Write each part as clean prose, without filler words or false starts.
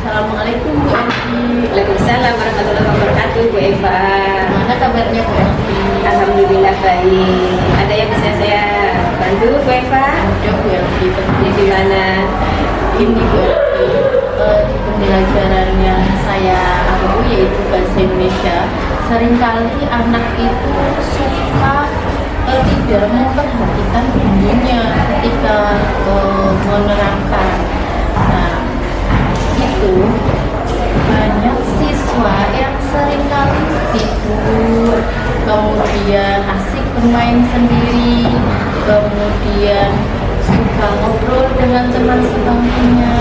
Assalamualaikum Bu Evi. Waalaikumsalam warahmatullahi wabarakatuh, Bu Eva. Gimana kabarnya Bu Evi? Alhamdulillah baik. Ada yang bisa saya bantu, Bu Eva? Ada Bu Evi. Ini gimana? Ini Bu Evi, di pembelajaran yang saya ambil yaitu bahasa Indonesia, seringkali anak itu suka tidak memperhatikan gurunya ketika menerangkan. Nah, itu banyak siswa yang seringkali tidur, kemudian asik bermain sendiri, kemudian suka ngobrol dengan teman sebangkunya.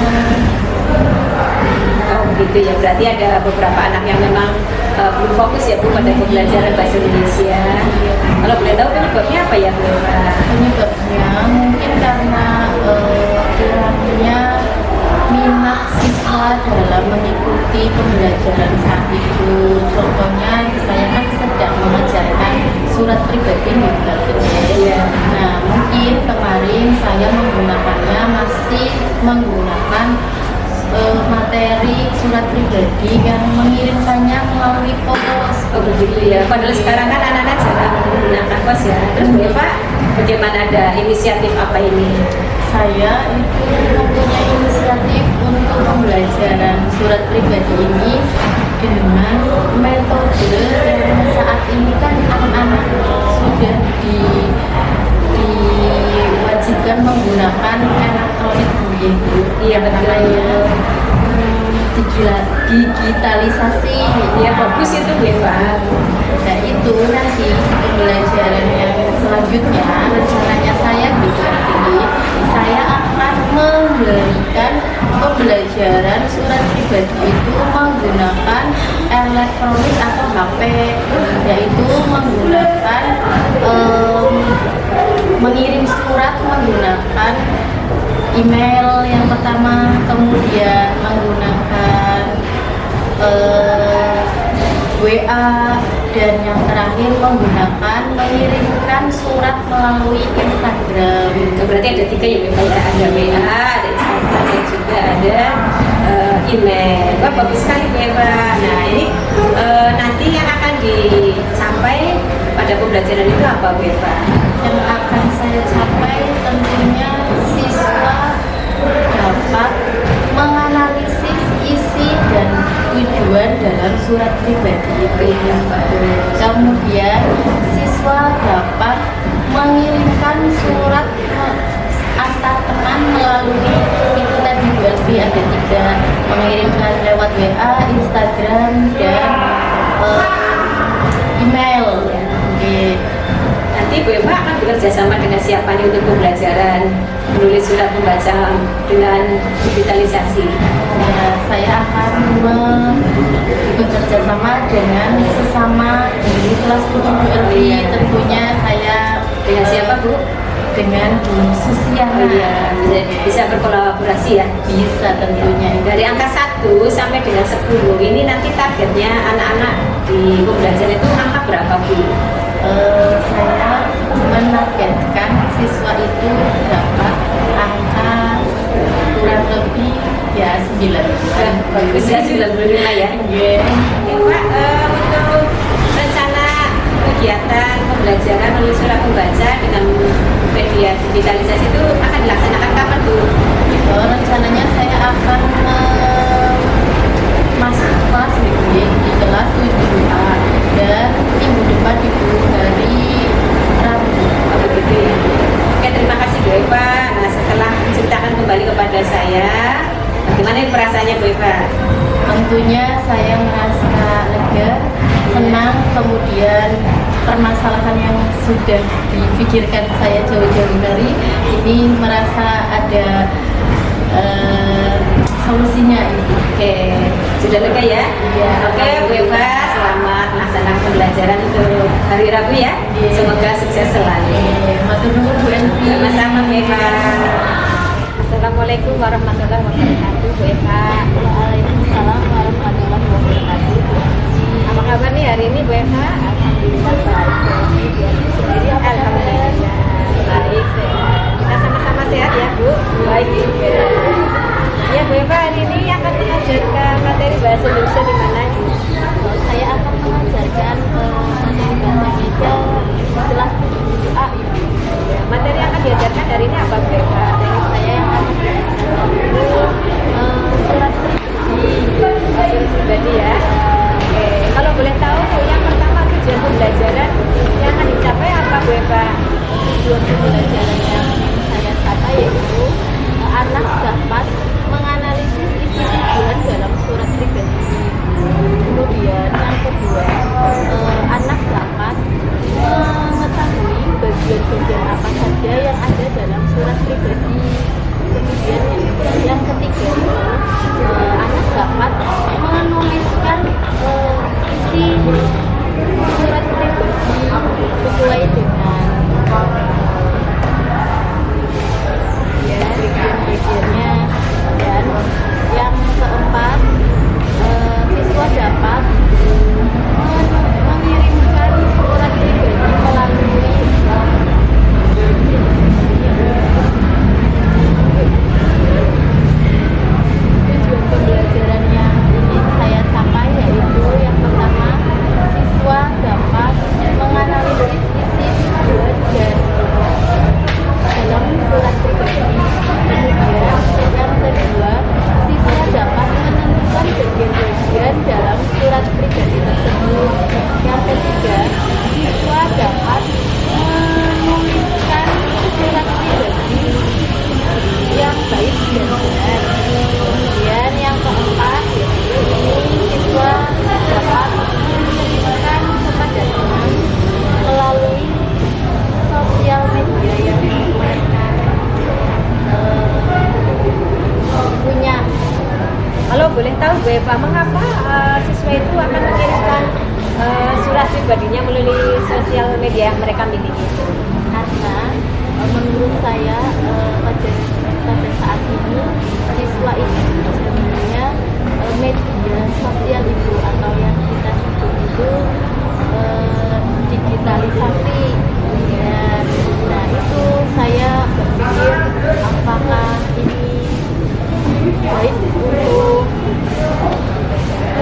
Oh gitu ya, berarti ada beberapa anak yang memang belum fokus ya Bu pada pembelajaran bahasa Indonesia. Kalau boleh tahu penyebabnya apa ya Bu Eva? Penyebabnya mungkin karena kurangnya minat siswa dalam mengikuti pembelajaran saat itu. Contohnya saya kan sedang mengajarkan surat pribadi ya. Nah, mungkin kemarin saya menggunakannya masih menggunakan materi surat pribadi yang mengirimkannya melalui pos. Oh begitu ya. Padahal sekarang kan anak-anak jarang menggunakan pos ya. Terus Bu Eva, bagaimana ada inisiatif apa ini? Saya itu mempunyai inisiatif untuk pembelajaran surat pribadi ini dengan metode yang saat ini kan anak-anak sudah diwajibkan menggunakan elektronik begitu. Iya betul. Digitalisasi. Ya bagus itu Bu Eva. Nah itu nanti pembelajaran yang selanjutnya rencananya saya saya akan memberikan pembelajaran surat pribadi itu menggunakan elektronik atau HP, yaitu menggunakan mengirim surat menggunakan email yang pertama, kemudian menggunakan WA, dan yang terakhir menggunakan mengirimkan surat melalui Instagram. Berarti ada 3 ya Bu Eva, ada WA, ada Instagram, dan juga ada email. Wah bagus sekali Bu Eva. Nah ini nanti yang akan dicapai pada pembelajaran itu apa Bu Eva? Yang akan saya capai tentunya siswa dapat menganalisis isi dan tujuan dalam surat pribadi itu. Kemudian siswa dapat mengirimkan surat antar teman melalui itu tadi USB, ada 3, mengirimkan lewat WA, Instagram, dan email. Nanti Bu Eva akan bekerja sama dengan siapa nih untuk pembelajaran menulis surat membaca dengan digitalisasi? Ya, saya akan bekerja sama dengan sesama di kelas 7 LV. Tentunya saya Dengan siapa Bu? dengan Bu Susiana. Iya, bisa berkolaborasi ya? Bisa tentunya. Dari angka 1 sampai dengan 10 ini nanti targetnya anak-anak di pembelajaran itu angka berapa Bu? Saya menargetkan siswa itu dapat angka kurang lebih ya 9. Bagus ya, 95 ya? Iya. Oke Pak, untuk rencana kegiatan pembelajaran menulis surat membaca dengan media digitalisasi itu akan dilaksanakan kapan Bu? Rencananya saya akan masuk kelas di kelas 7A dan minggu depan itu dari Rabu. Begitu ya. Oke, terima kasih Bu Eva. Nah, setelah menceritakan kembali kepada saya, bagaimana perasaannya Bu Eva? Tentunya saya merasa lega, senang, kemudian permasalahan yang sudah dipikirkan saya jauh-jauh dari ini merasa ada solusinya ini. Oke, sudah lega ya? Iya. Oke, Bu Eva, selamat melaksanakan pembelajaran untuk hari Rabu ya. Iya. Semoga sukses selalu. Matur nuwun Bu Envi. Sama-sama Bu Eva. Assalamualaikum warahmatullahi wabarakatuh Bu Eva. Waalaikumsalam warahmatullahi wabarakatuh. Apa kabar nih hari ini Bu Eva? Alhamdulillah baik. Alhamdulillah baik. Kita sama-sama sehat ya Bu. Baik juga. Ya Bu Eva, hari ini akan mengajarkan bahasa Indonesia di mana? Saya akan mengajarkan materi bahasa Indonesia kelas 7A Ibu. Ya, materi yang akan diajarkan hari ini apa, Bu Eva? Materi saya yang akan diajarkan itu surat Pribadi ya. Oke, kalau boleh tahu yang pertama tujuan pembelajaran yang akan dicapai apa, Bu Eva? tujuan pembelajaran yang saya capai yaitu anak dapat menganalisis isi tujuan dalam surat pribadi. Kemudian yang kedua, anak dapat mengetahui bagian-bagian apa saja yang ada dalam surat pribadi. Kemudian yang ketiga itu anak dapat menuliskan isi surat pribadi sesuai dengan bagian-bagiannya. Dan yang keempat, siswa dapat mengirimkan surat pribadi melalui tujuan pembelajaran yang ingin saya capai yaitu yang pertama, siswa dapat menganalisis isi tujuan dan dalam surat pribadi. Kemudian yang kedua, siswa dapat menentukan bagian-bagian dalam surat pribadi tersebut. Yang ketiga, siswa dapat menuliskan surat pribadi yang baik dan benar. Kemudian yang keempat, siswa dapat menceritakan kepada teman melalui sosial media yang mereka punya. Kalau boleh tahu, Bu Eva, mengapa siswa itu akan mengirimkan surat pribadinya melalui sosial media yang mereka miliki? Karena menurut saya pada saat ini siswa itu sebenarnya media sosial itu atau yang kita sebut itu digitalisasi ya. Nah itu saya berpikir apakah ini baik untuk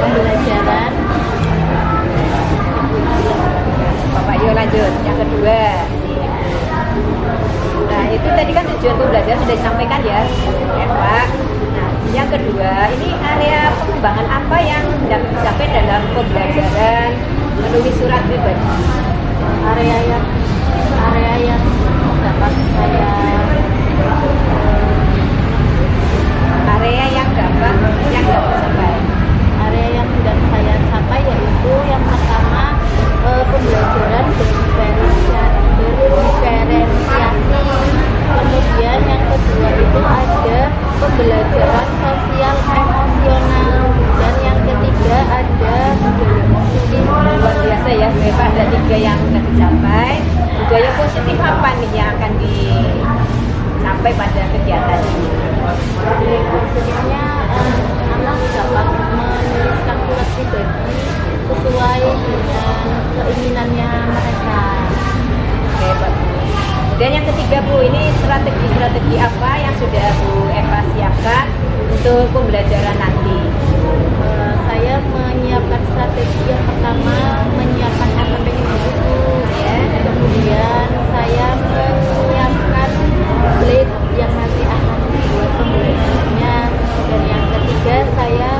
pembelajaran. Bapak, yuk lanjut. Yang kedua. Nah, itu tadi kan tujuan pembelajaran sudah disampaikan ya, Pak. Nah, yang kedua, ini area pengembangan apa yang hendak dicapai dalam pembelajaran menulis surat pribadi? Area yang dapat saya capai. Area yang sedang saya capai yaitu yang pertama pembelajaran berdiferensiasi. Kemudian yang kedua itu ada pembelajaran sosial emosional dan yang ketiga ada budaya positif. Luar biasa ya, Bu Eva, ada 3 yang sudah dicapai. Budaya positif apa nih yang akan dicapai pada kegiatan ini? Budaya positifnya anak dapat menuliskan surat pribadi sesuai dengan keinginannya mereka. Oke, bagus. Dan yang ketiga, Bu, ini strategi apa yang sudah Bu Eva siapkan untuk pembelajaran nanti? Saya menyiapkan strategi yang pertama, menyiapkan materi buku ya. Kemudian saya menyiapkan slide yang nanti akan dibuat pembelajarannya. Dan yang ketiga, saya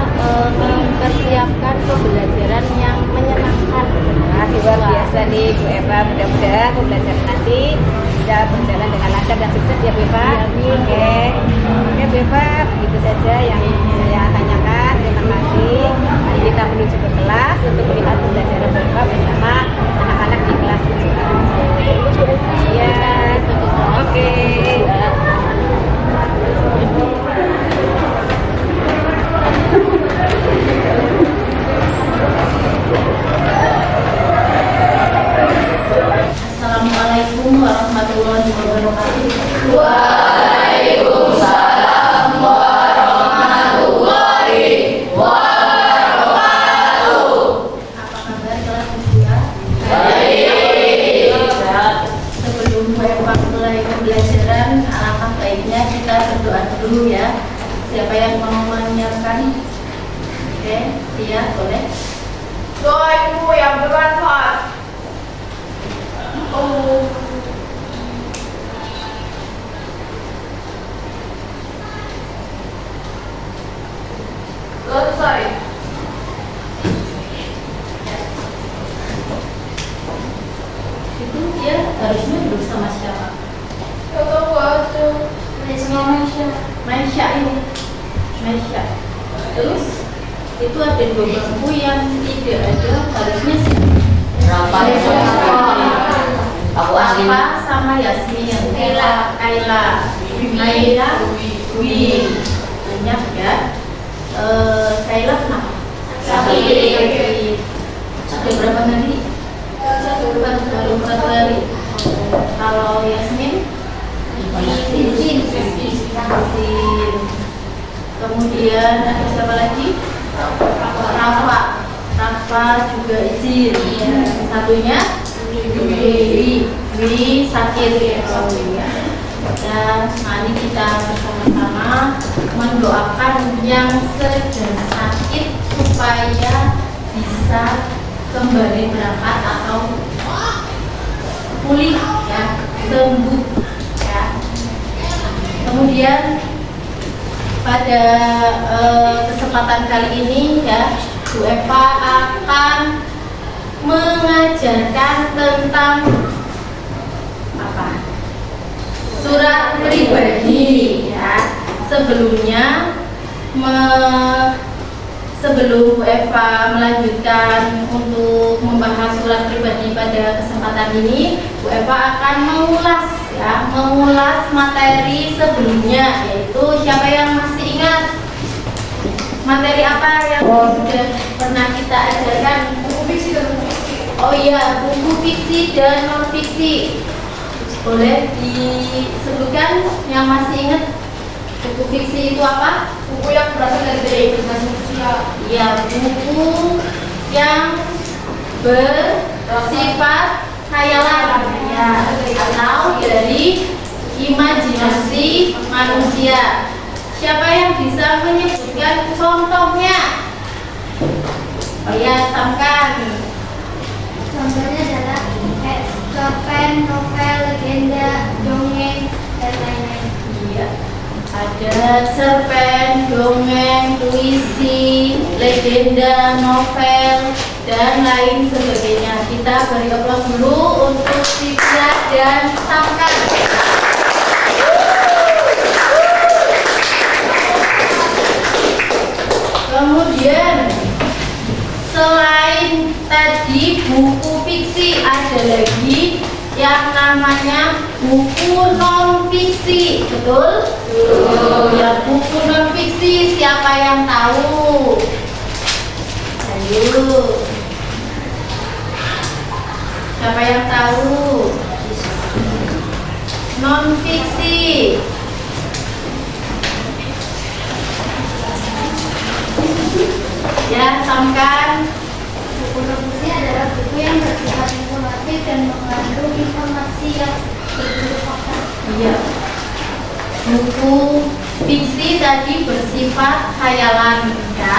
mempersiapkan pembelajaran yang menyenangkan. Nah, luar biasa nih Bu Eva, mudah-mudahan pembelajaran nanti bisa berjalan dengan lancar dan sukses ya Bu Eva. Oke, Bu Eva, begitu saja yang saya tanyakan. Terima kasih. Mari kita menuju ke kelas untuk melihat pembelajaran Bu Eva bersama anak-anak di kelas 7A. Ya, oke. Assalamualaikum warahmatullahi wabarakatuh. Waalaikumsalam warahmatullahi wabarakatuh. Apa kabar kelas 7A? Baik. Sebelum Bu Eva mulai pembelajaran, ilmu yang bermanfaat. Oh. Selesai. Itu dia harusnya duduk sama siapa? Ya tahu aja. Sama Maisha ini. Maisha. Terus itu ada dua bangku yang tidak ada, harusnya siapa? Rafa sama Yasmin. Kaila. Wi. Banyak ya. Kaila kenapa? Sakit. Ada berapa hari? Baru 4 hari. Kalau Yasmin? Izin. Kemudian ada siapa lagi? Rafa juga izin. Satunya Wi sakit. Dan mari kita bersama-sama mendoakan yang sedang sakit supaya bisa kembali berangkat atau pulih ya, sembuh ya. Kemudian pada kesempatan kali ini ya, Bu Eva akan mengajarkan tentang apa? Surat pribadi ya. Sebelumnya sebelum Bu Eva melanjutkan untuk membahas surat pribadi pada kesempatan ini, Bu Eva akan mengulas materi sebelumnya, yaitu siapa yang masih ingat materi apa yang sudah pernah kita ajarkan? Buku fiksi dan buku fiksi. Oh iya, buku fiksi dan non fiksi. Boleh disebutkan yang masih ingat? Buku fiksi itu apa? Buku yang berasal dari edukasi sosial. Ya, buku yang bersifat khayalan ya, atau dari imajinasi manusia. Siapa yang bisa menyebutkan contohnya? Oh ya, Samkan. Contohnya adalah cerpen, novel, legenda, dongeng, dan lain-lain. Iya. Ada cerpen, dongeng, puisi, legenda, novel, dan lain sebagainya. Kita beri aplaus dulu untuk Sisya dan Samkan. Kemudian selain tadi buku fiksi, ada lagi yang namanya buku non fiksi, betul? Ya, buku non fiksi siapa yang tahu? Ayo, siapa yang tahu? Non fiksi. Ya, Samkan. Buku non-fiksi adalah buku yang bersifat informatif dan mengandung informasi yang berbentuk fakta. Iya. Buku fiksi tadi bersifat khayalan ya.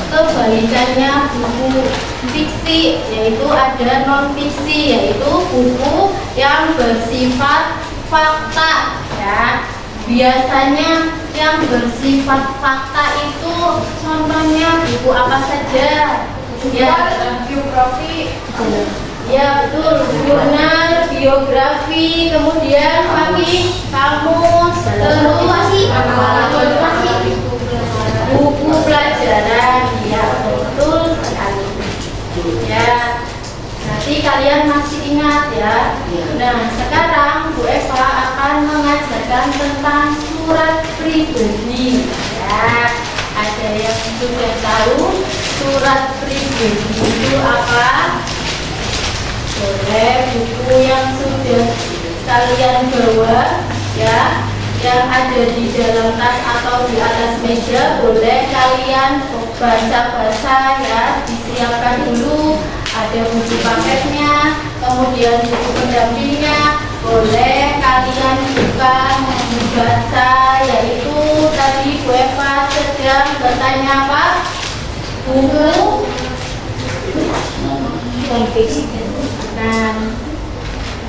Kebalikannya buku fiksi yaitu ada non fiksi, yaitu buku yang bersifat fakta ya. Biasanya yang bersifat fakta itu contohnya buku apa saja? Ya, biografi. ya betul, jurnal, biografi, kemudian kamus, terus buku pelajaran, ya betul sekali. Ya, nanti kalian masih ingat ya. Nah, sekarang Bu Eva akan mengajarkan tentang surat pribadi. Ya, ada yang sudah tahu surat pribadi itu apa? Boleh buku yang sudah kalian bawa ya, yang ada di dalam tas atau di atas meja, boleh kalian baca-baca ya, disiapkan dulu. Ada buku paketnya, kemudian buku pendampingnya, boleh kalian buka membaca, yaitu tadi Bu Eva sedang bertanya apa? Buku non-fiksi. Nah,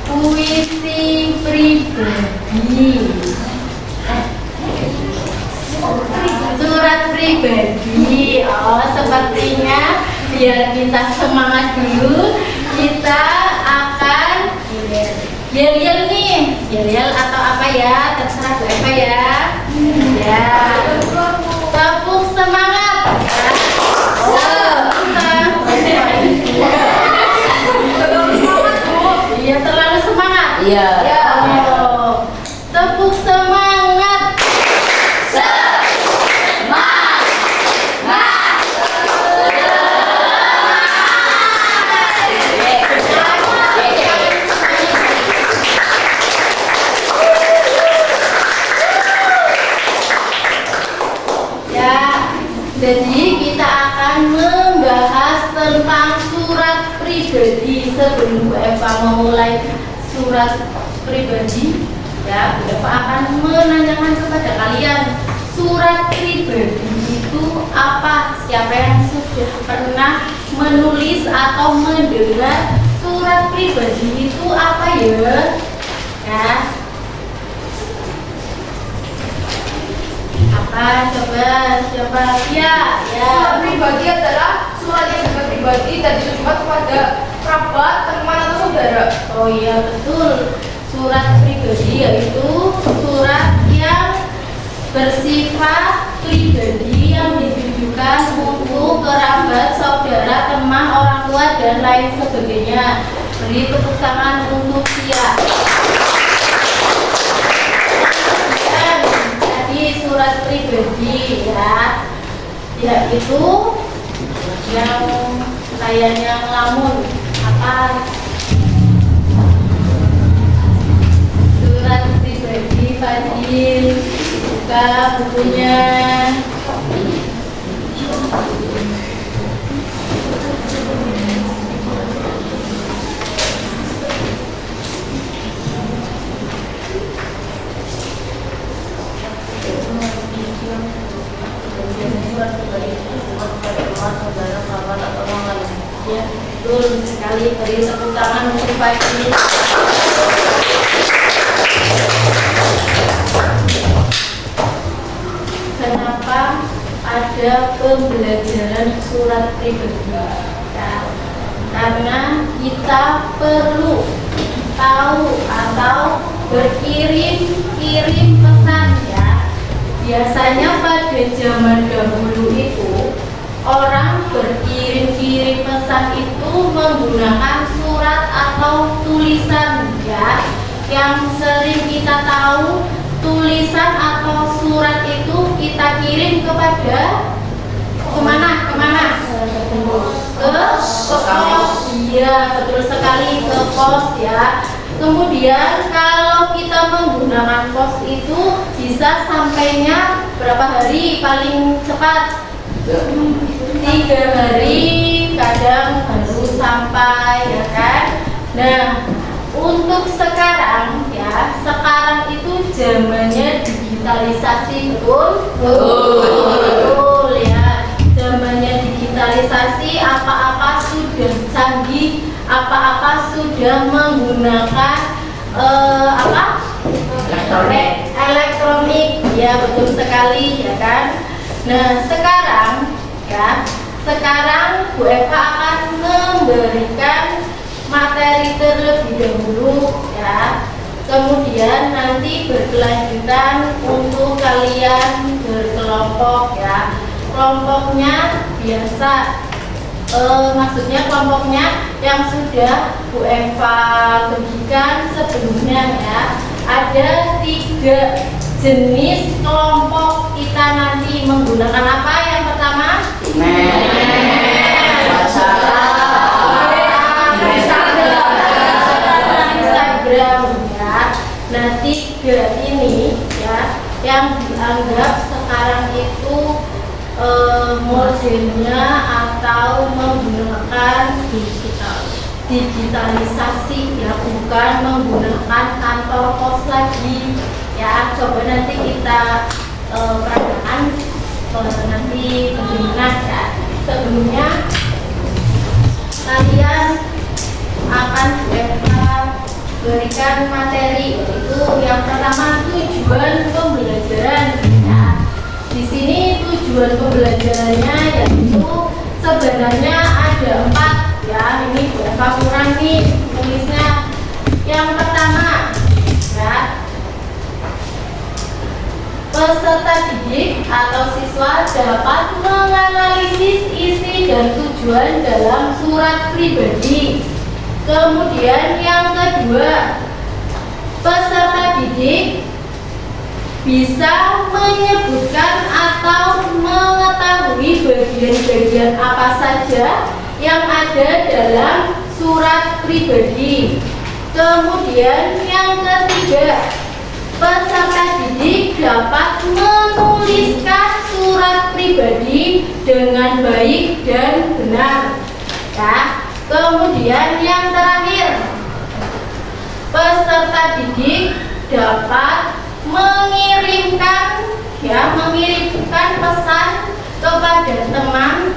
puisi pribadi. Surat pribadi. Oh, sepertinya biar kita semangat dulu, kita akan yel-yel nih. Yel-yel atau apa ya? Terserah Bu Eva ya. Ya. Tepuk semangat. Iya, terlalu semangat. Iya. Oh, tepuk semangat. Jadi kita akan membahas tentang surat pribadi. Sebelum Bu Eva memulai surat pribadi, ya Bu Eva akan menanyakan kepada kalian, surat pribadi itu apa? Siapa yang sudah pernah menulis atau mendengar surat pribadi itu apa ya? Ya. Apa? Coba ya. Surat pribadi adalah surat yang sangat pribadi dan ditujukan kepada kerabat, teman atau saudara. Oh iya betul. Surat pribadi yaitu surat yang bersifat pribadi yang ditujukan untuk kerabat, saudara, teman, orang tua dan lain sebagainya. Beri tepuk tangan untuk dia. Surat pribadi ya, yaitu yang kayaknya ngelamun apa, surat pribadi. Fadil buka bukunya. Ya, betul sekali. Beri tepuk tangan untuk Fadil. Kenapa ada pembelajaran surat pribadi? Ya, karena kita perlu tahu atau berkirim pesan ya. Biasanya pada zaman dahulu itu orang berkirim pesan itu menggunakan surat atau tulisan ya. Yang sering kita tahu tulisan atau surat itu kita kirim kemana? Ke pos. Iya, betul sekali, ke pos ya. Kemudian kalau kita menggunakan pos itu bisa sampainya berapa hari paling cepat? 3 hari, kadang baru sampai ya kan. Nah, untuk sekarang ya, sekarang itu zamannya digitalisasi, betul ya. Zamannya digitalisasi, apa-apa sudah canggih, apa-apa sudah menggunakan elektronik ya, betul sekali ya kan. Nah, sekarang Bu Eva akan memberikan materi terlebih dahulu ya. Kemudian nanti berkelanjutan untuk kalian berkelompok ya. Kelompoknya biasa, maksudnya kelompoknya yang sudah Bu Eva bagikan sebelumnya ya. Ada 3 jenis kelompok kita nanti menggunakan apa? Yang pertama Instagram ya. Nah, 3 ini ya yang dianggap sekarang itu modelnya atau menggunakan digitalisasi ya, bukan menggunakan kantor pos lagi ya. Coba nanti kita perhatikan nanti bagaimana ya. Sebelumnya kalian akan berikan materi, yaitu yang pertama tujuan pembelajaran. Nah, di sini tujuan pembelajarannya yaitu sebenarnya ada 4 ya. Ini kurang nih tulisnya. Yang pertama ya, peserta didik atau siswa dapat menganalisis isi dan tujuan dalam surat pribadi. Kemudian yang kedua, peserta didik bisa menyebutkan atau mengetahui bagian-bagian apa saja yang ada dalam surat pribadi. Kemudian yang ketiga, peserta didik dapat menuliskan surat pribadi dengan baik dan benar. Ya. Kemudian yang terakhir, peserta didik dapat mengirimkan pesan kepada teman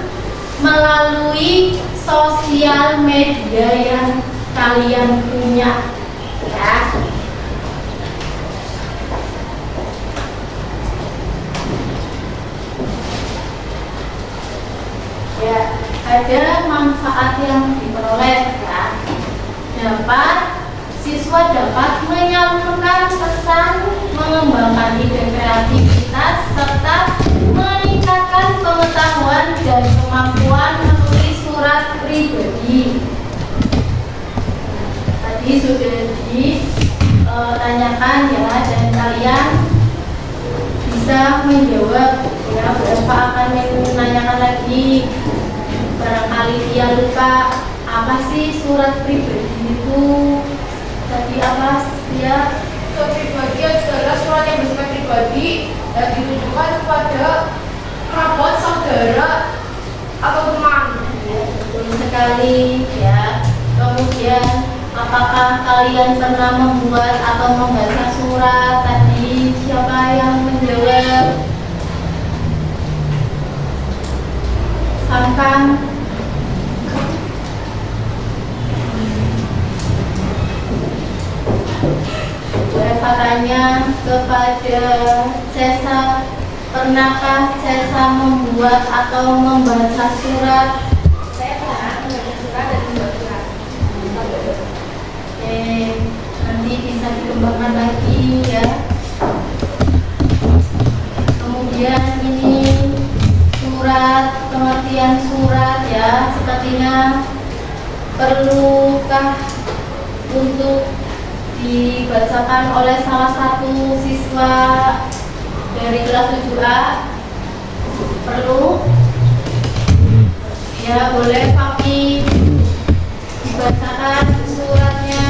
melalui sosial media yang kalian punya. Ya. Ya, ada manfaat yang diperoleh ya. Siswa dapat menyalurkan pesan, mengembangkan ide kreativitas, serta meningkatkan pengetahuan dan kemampuan menulis surat pribadi. Tadi sudah ditanyakan ya, dan kalian bisa menjawab ya. Berapa akan menanyakan lagi, barangkali dia lupa apa sih surat pribadi itu. Tadi apa ya? Surat pribadi adalah surat yang bersifat pribadi dan ditujukan kepada kerabat, saudara, atau teman. Ya, betul sekali ya. Kemudian apakah kalian pernah membuat atau membaca surat? Tadi siapa yang menjawab? Sampan. Boleh tanya kepada Cesa, pernahkah Cesa membuat atau membaca surat? Saya pernah membaca surat dan membuat surat. Oke, nanti bisa dikembangkan lagi ya. Kemudian ini surat, pengertian surat ya, sepertinya perlukah untuk dibacakan oleh salah satu siswa dari kelas 7A? Perlu? Ya, boleh Papi dibacakan suratnya.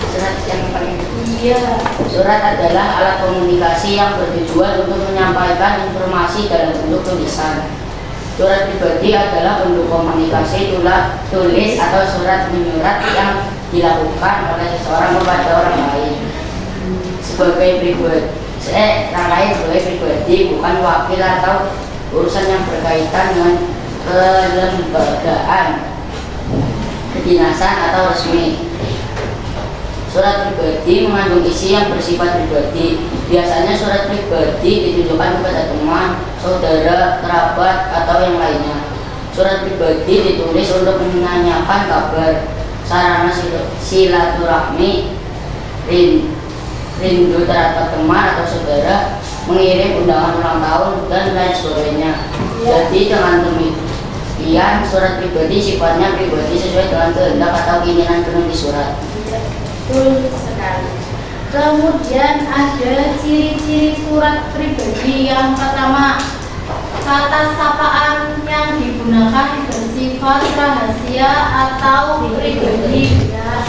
Surat yang paling Iya. Surat adalah alat komunikasi yang bertujuan untuk menyampaikan informasi dalam bentuk tulisan. Surat pribadi adalah bentuk komunikasi tulis atau surat menyurat yang dilakukan oleh seseorang kepada orang lain sebagai pribadi, bukan wakil atau urusan yang berkaitan dengan kelembagaan, kedinasan atau resmi. Surat pribadi mengandung isi yang bersifat pribadi. Biasanya surat pribadi ditujukan kepada teman, saudara, kerabat, atau yang lainnya. Surat pribadi ditulis untuk menanyakan kabar, sarana silaturahmi, rindu terhadap teman atau saudara, mengirim undangan ulang tahun, dan lain sebagainya. Jadi dengan demikian surat pribadi sifatnya pribadi sesuai dengan kehendak atau keinginan penulis surat. Betul sekali. Kemudian ada ciri-ciri surat pribadi. Yang pertama, kata sapaan yang digunakan bersifat rahasia atau pribadi ya.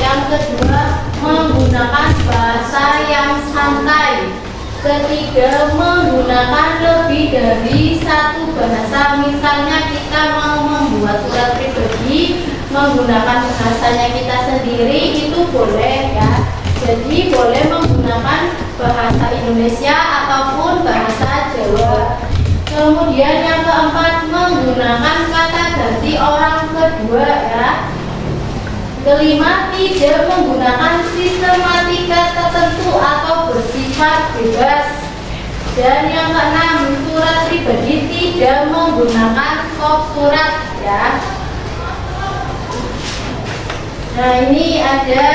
Yang kedua, menggunakan bahasa yang santai. Ketiga, menggunakan lebih dari satu bahasa. Misalnya kita mau membuat surat pribadi menggunakan bahasanya kita sendiri, itu boleh ya. Jadi boleh menggunakan bahasa Indonesia ataupun bahasa Jawa. Kemudian yang keempat, menggunakan kata ganti orang kedua ya. Kelima, tidak menggunakan sistematika tertentu atau bersifat bebas. Dan yang keenam, surat pribadi tidak menggunakan kop surat ya. Nah, ini ada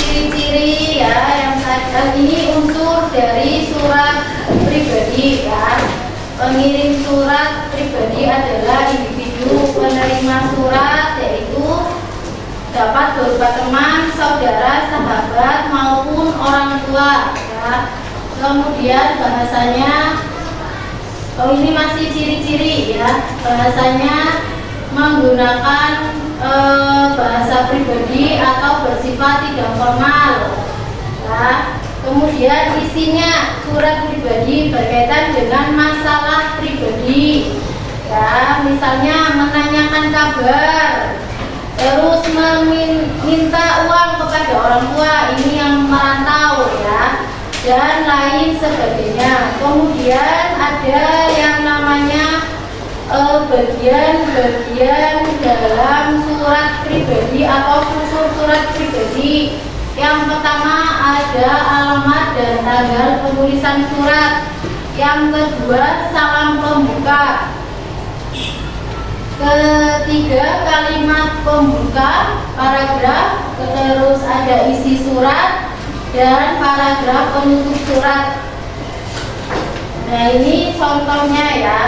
ciri-ciri ya yang saya, ini unsur dari surat pribadi ya. Pengirim surat pribadi adalah individu penerima surat, yaitu dapat berupa teman, saudara, sahabat maupun orang tua ya. Kemudian bahasanya, ini masih ciri-ciri ya, bahasanya menggunakan bahasa pribadi atau bersifat tidak formal ya. Kemudian isinya surat pribadi berkaitan dengan masalah pribadi ya, misalnya menanyakan kabar, terus meminta uang kepada orang tua, ini yang merantau ya, dan lain sebagainya. Kemudian ada yang namanya bagian-bagian dalam surat pribadi atau struktur surat pribadi. Yang pertama ada alamat dan tanggal penulisan surat. Yang kedua salam pembuka. Ketiga kalimat pembuka, paragraf, terus ada isi surat dan paragraf penutup surat. Nah, ini contohnya ya.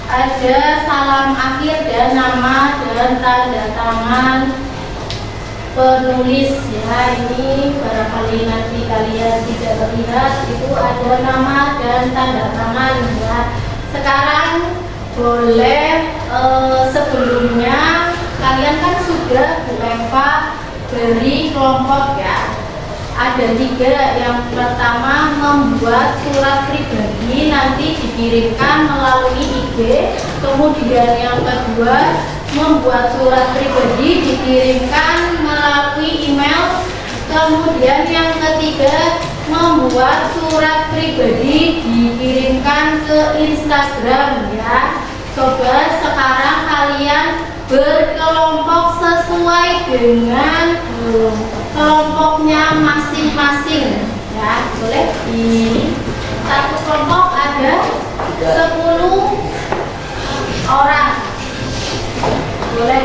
Ada salam akhir dan nama dan tanda tangan penulis ya. Ini barangkali nanti kalian tidak terlihat, itu ada nama dan tanda tangan ya. Sekarang boleh sebelumnya kalian kan sudah Bu Eva beri kelompok ya. Ada 3. Yang pertama membuat surat pribadi nanti dikirimkan melalui IG. Kemudian yang kedua membuat surat pribadi dikirimkan melalui email. Kemudian yang ketiga membuat surat pribadi dikirimkan ke Instagram ya. Coba sekarang kalian berkelompok sesuai dengan kelompoknya masing-masing ya. Boleh di satu kelompok ada 10 orang, boleh.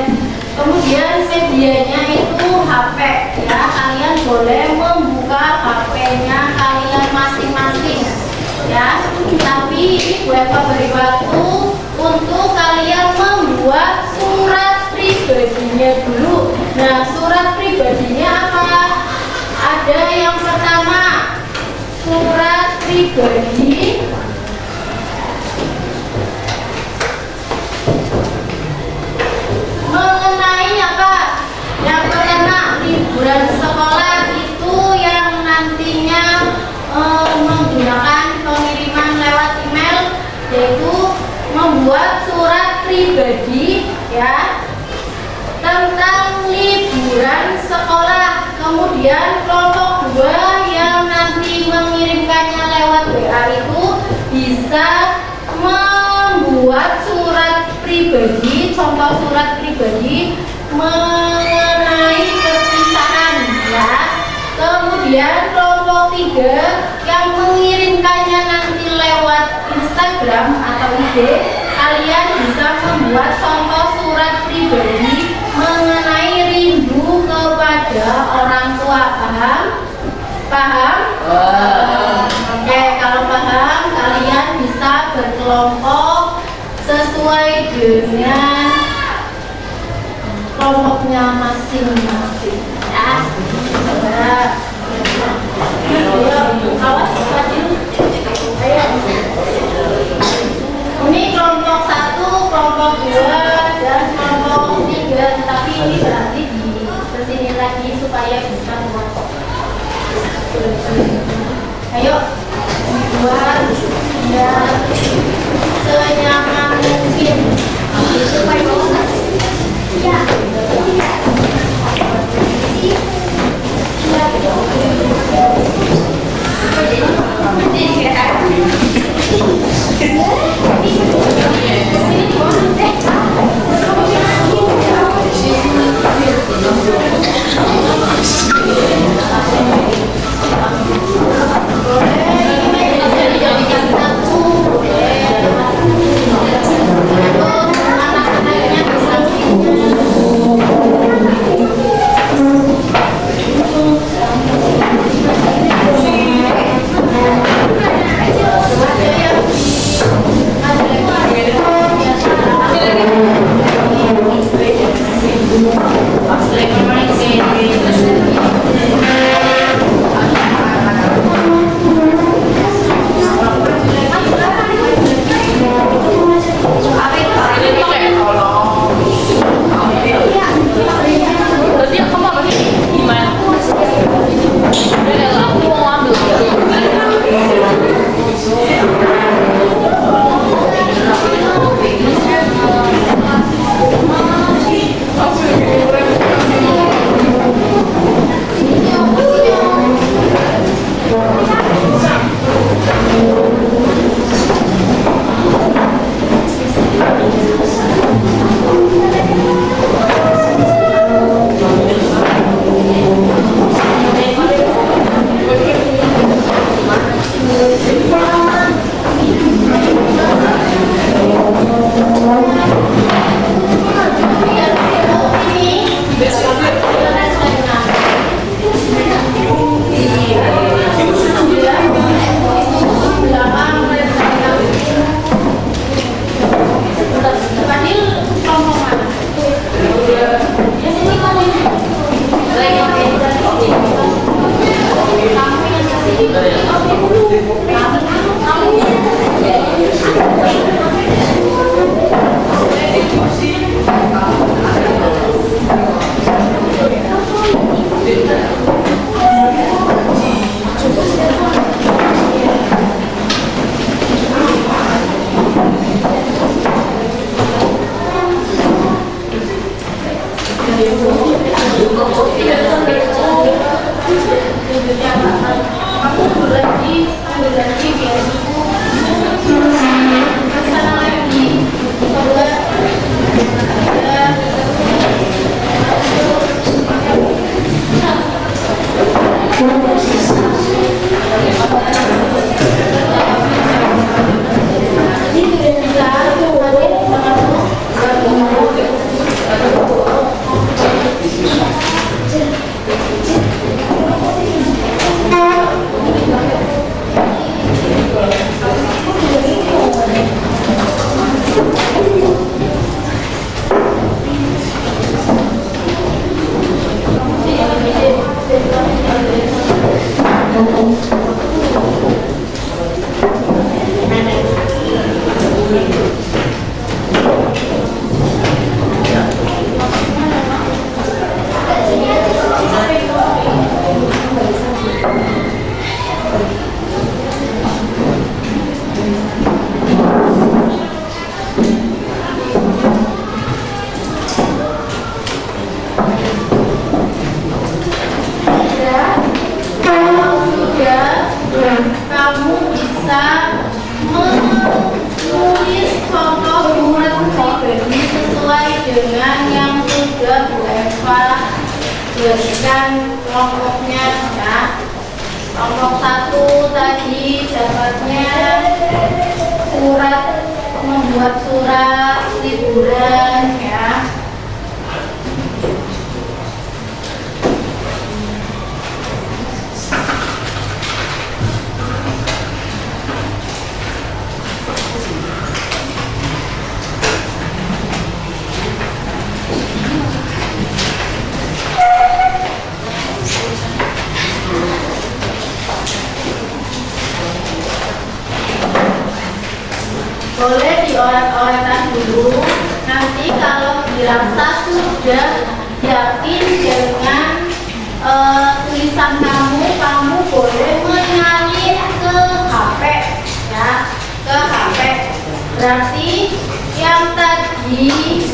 Kemudian medianya itu HP ya, kalian boleh membuka HP-nya kalian masing-masing ya. Tapi Bu Eva beri waktu untuk kalian membuat surat pribadinya dulu. Nah, surat pribadinya apa? Ada yang pertama surat pribadi mengenai apa? Yang pertama liburan sekolah, itu yang nantinya menggunakan pengiriman lewat email, yaitu membuat surat pribadi ya tentang liburan sekolah. Kemudian kelompok 2 yang nanti mengirimkannya lewat WA itu bisa membuat surat pribadi, contoh surat pribadi mengenai perpisahan ya. Kemudian kelompok 3 yang mengirimkannya nanti lewat Instagram atau IG, kalian bisa membuat contoh surat pribadi mengenai rindu kepada orang tua. Paham? Paham? Oke, kalau paham kalian bisa berkelompok sesuai dengan kelompoknya masing-masing ya. Coba awas maju. Ayo. Ini kelompok 1, kelompok 2 dan kelompok 3, tapi ini berarti di kesini lagi supaya bisa buat. Ayo buat dan senyaman mungkin supaya ya. Ini Kamu bisa menulis contoh surat pribadi sesuai dengan yang sudah Bu Eva berikan kelompoknya ya. Kelompok 1 tadi dapatnya membuat surat liburan ya. Boleh dioret-oretan dulu. Nanti kalau dirasa sudah yakin dengan tulisan kamu boleh menyalin ke HP ya, ke HP. Berarti yang tadi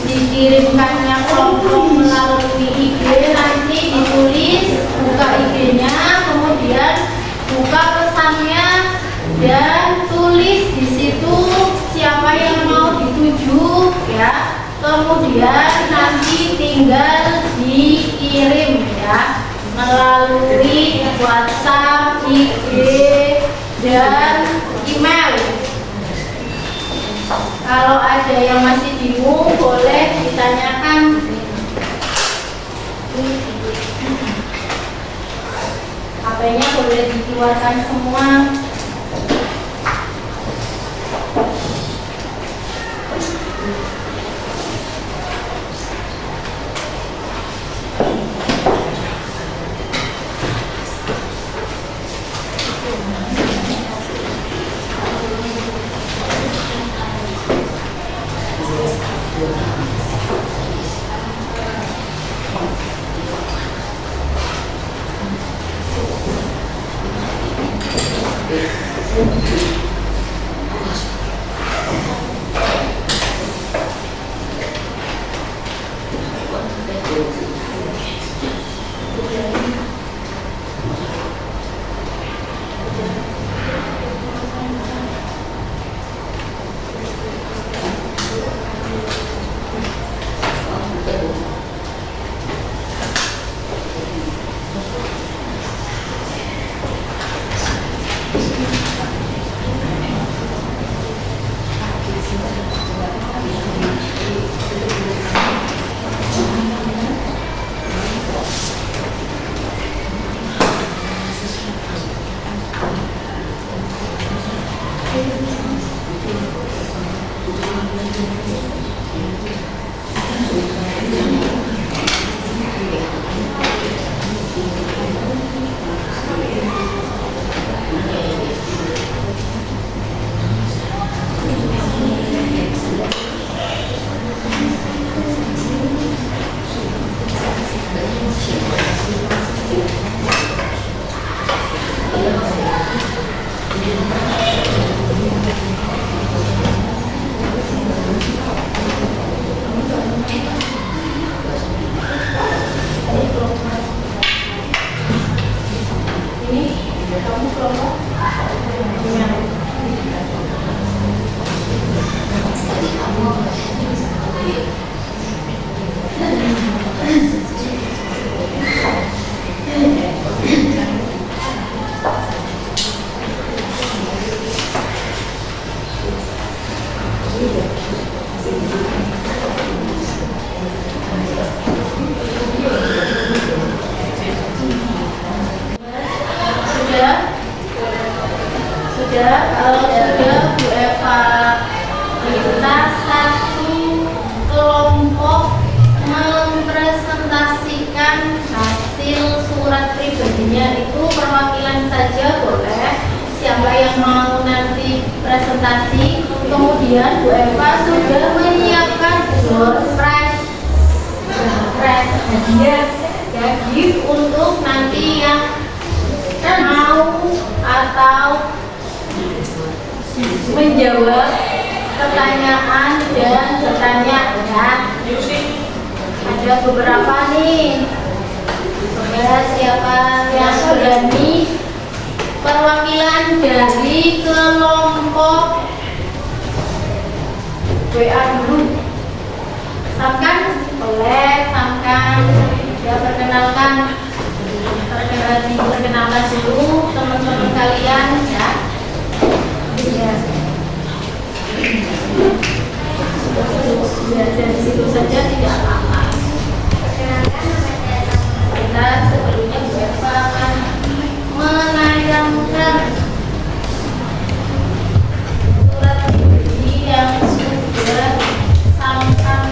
dikirimkannya kelompok melalui IG nanti ditulis, buka IG-nya, kemudian buka pesannya dan tulis di situ siapa yang mau dituju ya. Kemudian nanti tinggal dikirim ya melalui WhatsApp, IG, dan email. Kalau ada yang masih bingung boleh ditanyakan. HP-nya boleh dikeluarkan semua. sudah? Sudah, kalau sudah Bu Eva minta satu kelompok mempresentasikan hasil surat pribadinya, itu perwakilan saja boleh. Siapa yang mau nanti presentasi, kemudian Bu Eva sudah menyiapkan door prize hadiah ya, gift untuk nanti yang mau atau menjawab pertanyaan dan bertanya ya. Ada beberapa nih. Coba siapa yang berani perwakilan dari kelompok WA dulu. Samkan, boleh samkan. Ya, perkenalkan dulu teman-teman kalian ya. Ya. Dari situ saja tidak lama. Kita sebelumnya Bu Eva akan menayangkan surat pribadi yang sudah sampai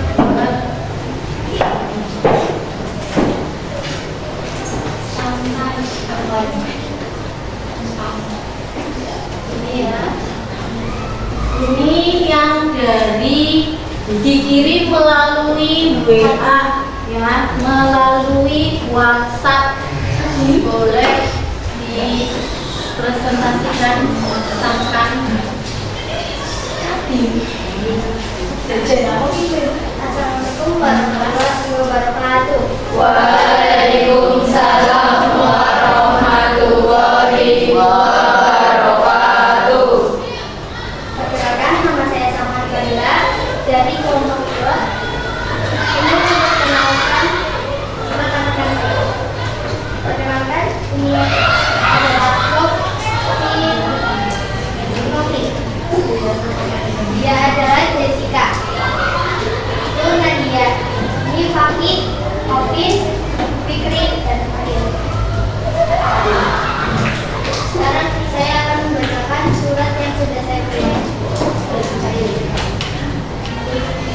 buat ini ya. Ini yang dari dikirim melalui WA ya, melalui WhatsApp. Boleh dipresentasikan samkan. Assalamualaikum warahmatullahi wabarakatuh. Waalaikumsalam warahmatullahi wabarakatuh. Perkenalkan, nama saya Salma Fadila dari kelompok 2. Ini memperkenalkan rekan-rekan saya. Perkenalkan, ini adalah Novi. Dia adalah Jessica. Itu Nadia. Ini Faki, Ovin, Fikri, dan Fadil. Sekarang saya akan membacakan surat yang sudah saya berikan.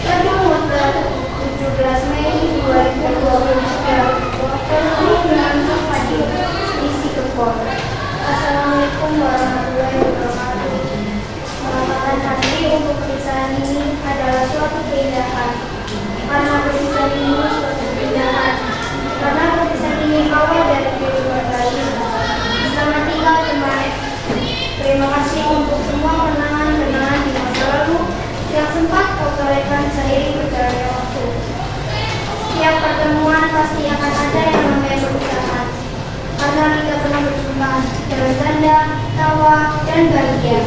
Pada tanggal 17 Mei 2023, bertemu dengan Kak Fadil di Sikepol. Assalamualaikum warahmatullahi wabarakatuh. Merupakan hati untuk perpisahan ini adalah suatu keindahan. Karena perpisahan ini suatu keindahan. Karena perpisahan ini awal dari kehidupan baru. Selamat tinggal teman. Terima kasih untuk semua kenangan-kenangan di masa lalu yang sempat kau torehkan seiring berjalannya waktu. Setiap pertemuan pasti akan ada yang namanya perpisahan. Karena kita pernah berjumpa dalam tanda, tawa, dan bahagia.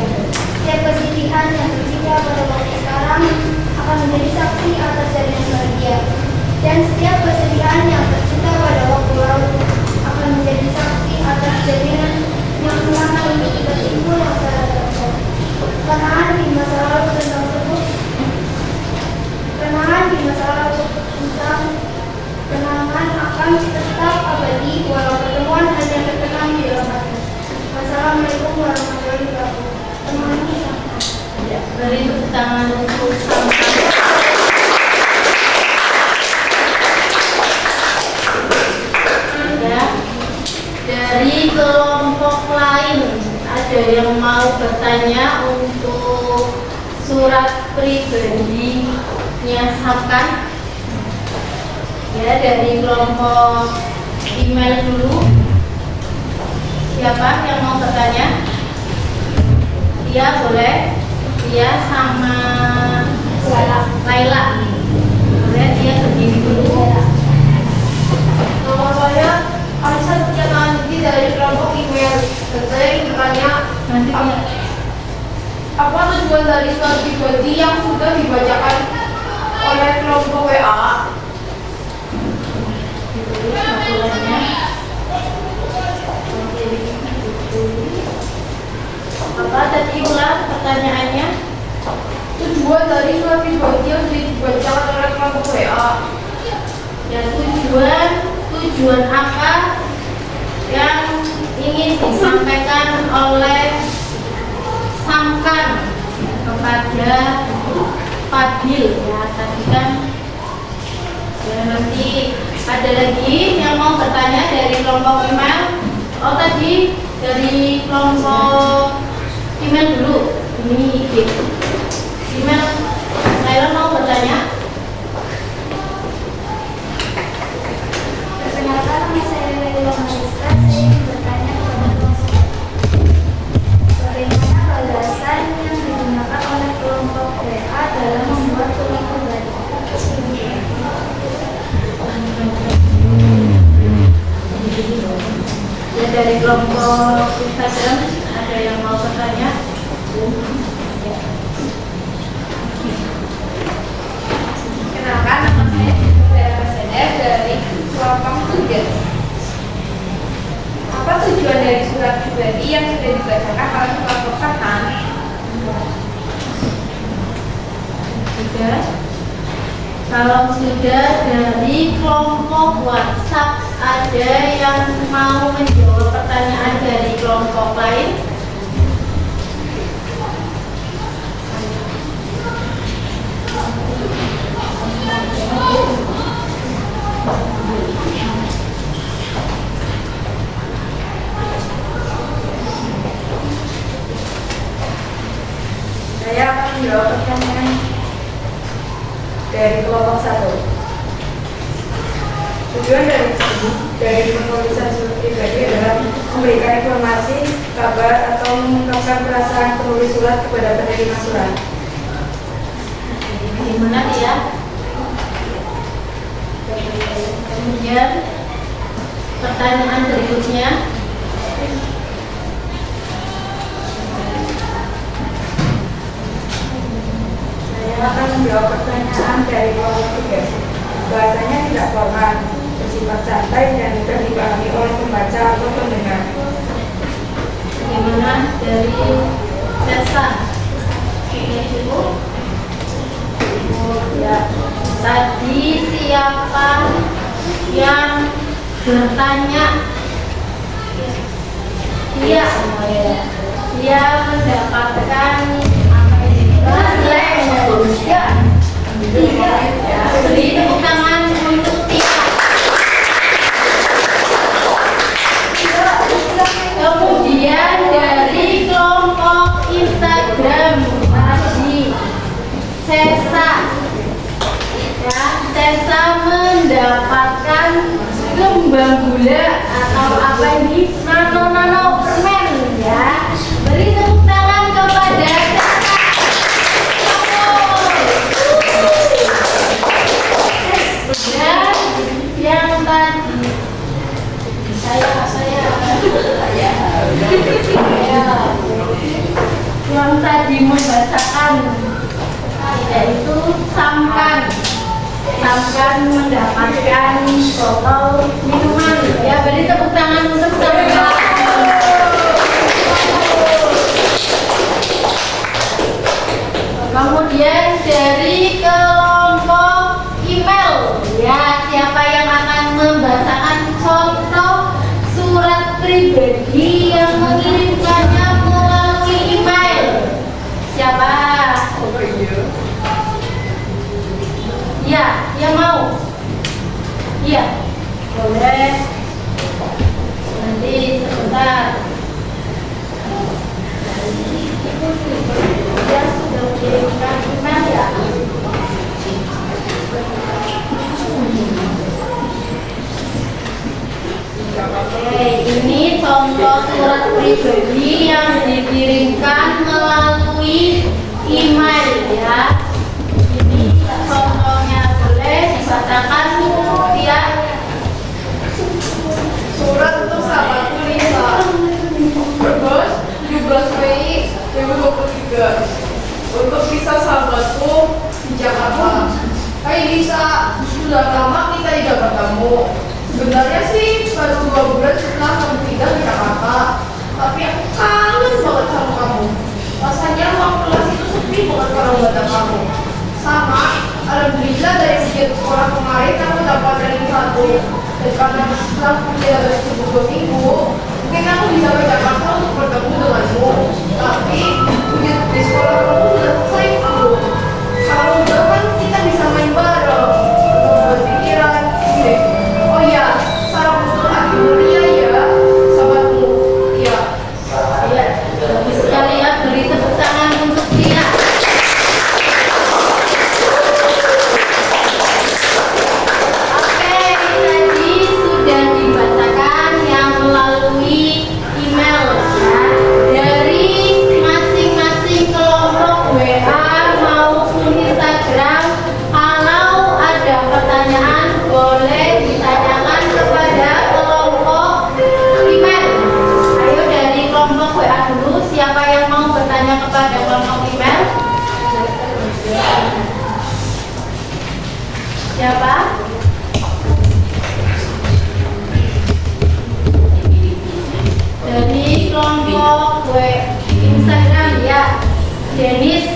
Setiap kesedihan yang tercipta pada waktu sekarang akan menjadi saksi atas jadinya bahagia. Dan setiap kesedihan yang tercipta pada waktu lalu akan menjadi saksi atas jadinya yang selama ini kita simpul yang sangat terbaik. Kenangan di masa lalu tentang sebut, kenangan di masa lalu tentang kenangan akan tetap abadi walau pertemuan hanya terkenang di dalam hati. Wassalamualaikum warahmatullahi wabarakatuh. Teman-teman sampai. Ya, beri tepuk tangan untuk sampai. Ya, dari kelompok lain ada yang mau bertanya untuk surat pribadinya Samkan? Ya, dari kelompok email dulu. Siapa yang mau bertanya? Iya, boleh. Iya, sama Laila. Boleh, dia berdiri dulu. Nama saya Alisa Setiawanti dari kelompok email. Dan saya ingin bertanya, Nanti dia apa tujuan dari surat pribadi yang sudah dibacakan oleh kelompok WA? ditulis aturannya. Apa tadi ulang pertanyaannya? Tujuan dari surat pribadi yang sudah dibacakan oleh kelompok WA. Ya, tujuan apa yang ingin disampaikan stabil ya. Tadi kan ya, nanti ada lagi yang mau bertanya dari kelompok email. Oh tadi dari kelompok email dulu. Ini email. Naila mau bertanya? Perkenalkan, nama saya Leila Mariska. Saya ingin bertanya kepada kelompok. Bagaimana balasan yang digunakan oleh kelompok WA dalam membuat tulang pribadi? Ya dari kelompok Instagram ada yang mau bertanya? Kenalkan, nama saya Vera Sedar dari kelompok 3. Apa tujuan dari surat pribadi yang sudah dibacakan oleh kelompok Satan? Sudah. Kalau sudah dari kelompok WhatsApp ada yang mau menjawab pertanyaan dari kelompok lain? Saya akan menjawab pertanyaan dari kelompok 1. Tujuan dari penulisan surat pribadi adalah memberikan informasi, kabar, atau mengungkapkan perasaan penulis surat kepada penerima surat. Gimana dia? Kemudian pertanyaan berikutnya. Saya akan menjawab pertanyaan dari kelompok 3. Bahasanya tidak formal, bersifat santai dan mudah dipahami oleh pembaca atau pendengar. Gimana dari Cesa? Ini cukup? Oh ya. Tadi siapa yang bertanya? Iya. Dia mendapatkan apa ini? Ya, beri tepuk tangan untuk Tia. Kemudian dari kelompok Instagram tadi Cesa, ya, Cesa mendapatkan kembang gula atau apa ini nano permen ya. Beri tepuk tangan kepada Cesa. Dan yang tadi yang tadi membacakan yaitu Samkan mendapatkan botol minuman ya. Beri tepuk tangan untuk Samkan. Kemudian dari kelompok email ya, siapa yang akan membacakan contoh surat pribadi yang mengirimkannya melalui email? Siapa? Ya, yang mau? Iya, boleh. Nanti sebentar. Ya, sudah mengirimkan email ya. Oke, ini contoh surat pribadi yang dikirimkan melalui email ya. Ini contohnya, boleh dibacakan ya. Surat untuk sahabatku Lisa. Brebes, 17 Mei 2023. Untuk Lisa sahabatku di Jakarta. Hai Lisa, sudah lama kita tidak bertemu. Sebenarnya sih baru 2 bulan setelah kamu tinggal di Jakarta. Tapi aku kangen banget sama kamu. Rasanya ruang kelas itu sepi banget kalau nggak ada kamu. Sama, alhamdulillah dari ujian sekolah kemarin aku dapat ranking 1. Dan karena setelah kuliah dari 2 minggu, mungkin aku bisa ke Jakarta untuk bertemu denganmu. Tapi ujian di sekolah kamu sudah selesai belum? Kalau udah kan Siapa? Dari kelompok Instagram ya, Denis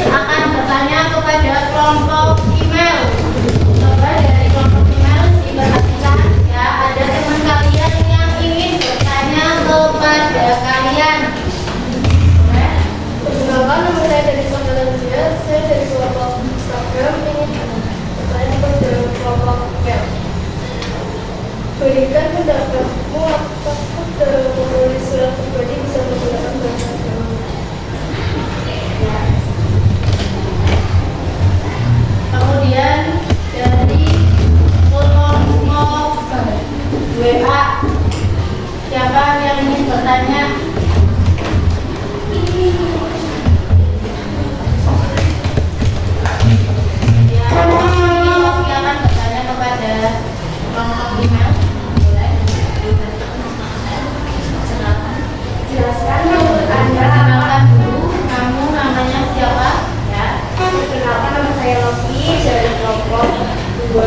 akan bertanya kepada kelompok email. Coba dari kelompok email diperhatikan ya, ada teman kalian yang ingin bertanya kepada kalian. Perkenalkan, nama saya dari Samalandia. Saya dari kelompok Instagram ingin bertanya kepada kelompok email. Berikan pendapatmu apakah dalam menulis surat pribadi bisa menggunakan bahasa Jawa? Kemudian dari kelompok WA, siapa yang ingin bertanya? Ya, silakan bertanya kepada kelompok email. Boleh. Jelaskan menurut Anda apa? Perkenalkan dulu, kamu namanya siapa? Ya. Perkenalkan, nama saya Lofi dari kelompok 2.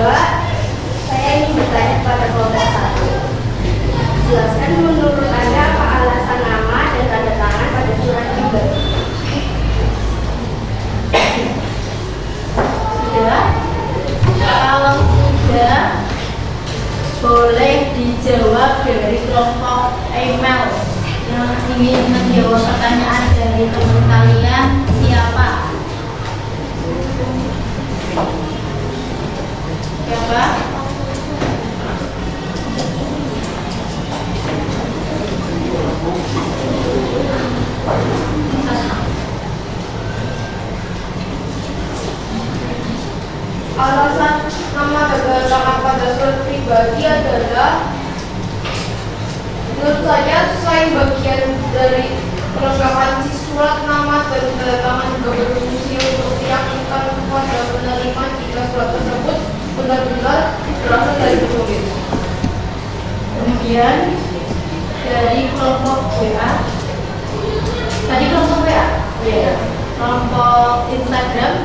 Saya ingin bertanya kepada kelompok 1. Jelaskan menurut Anda apa alasan nama dan tanda tangan pada surat pribadi? Sudah? Kalau sudah, boleh dijawab dari kelompok email yang ingin menjawab pertanyaan dari teman kalian siapa? Siapa? Alasan nama dan tangan pada surat pribadi adalah, menurut saya selain bagian dari kelengkapan si surat, nama dan tanda tangan juga berfungsi untuk meyakinkan kepada penerima jika surat tersebut benar-benar berasal dari penulis. Kemudian dari kelompok WA, tadi kelompok WA, ya. Kelompok Instagram,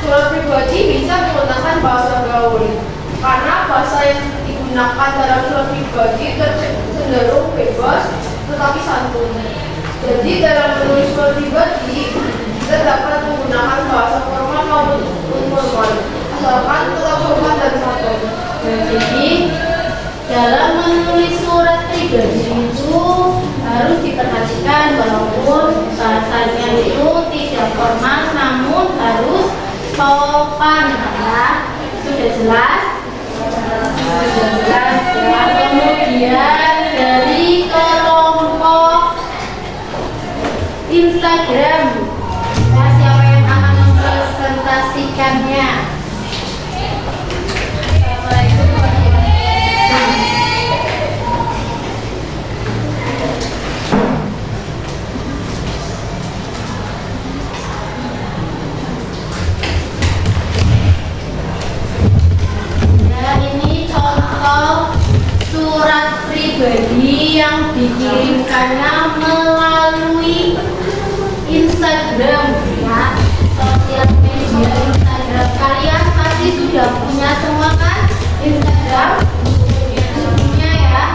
Surat pribadi bisa menggunakan bahasa gaul karena bahasa yang digunakan dalam surat pribadi cenderung bebas tetapi santun. Jadi dalam menulis surat pribadi kita dapat menggunakan bahasa formal maupun informal, asalkan tetap sopan dan santun. jadi dalam menulis surat pribadi itu harus diperhatikan walaupun bahasanya itu tidak formal namun harus sopan ya. Sudah jelas? Sudah jelas ya. Kemudian dari kelompok Instagram, nah, siapa yang akan mempresentasikannya? Assalamualaikum warahmatullahi wabarakatuh. Ya, ini contoh surat pribadi yang dikirimkannya melalui Instagram ya, sosial media Instagram. Kalian pasti sudah punya semua kan Instagram? Punya ya.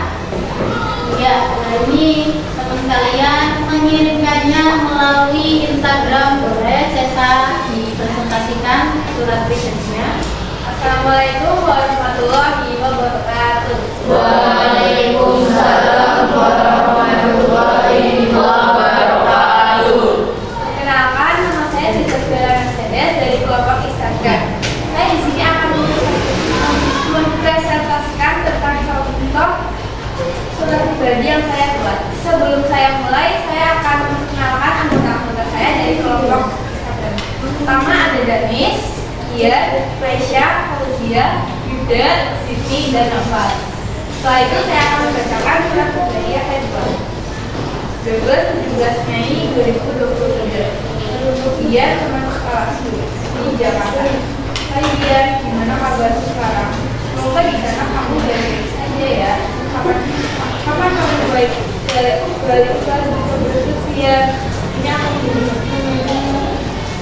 Ya, nah ini teman kalian mengirimkannya melalui Instagram. Boleh Cesa dipresentasikan surat pribadinya. Assalamualaikum warahmatullahi wabarakatuh. Waalaikumsalam warahmatullahi wabarakatuh. Perkenalkan, nama saya Cesar Bella Mercedes dari kelompok Instagram. Saya di sini akan mempresentasikan tentang contoh surat pribadi yang saya buat. Sebelum saya mulai, saya akan memperkenalkan anggota-anggota saya dari kelompok Instagram. Pertama ada Danis, Ian, Resya, Fauzia, Yuda, Siti, dan Nafas. Setelah itu saya akan membacakan surat pribadi yang saya buat. 17 Mei 2023. Untuk Ian, teman sekolahku di Jakarta. Hai Ian, gimana kabar sekarang? Semoga di sana kamu baik saja ya. Kapan kamu balik ke berikut Ian? Ini aku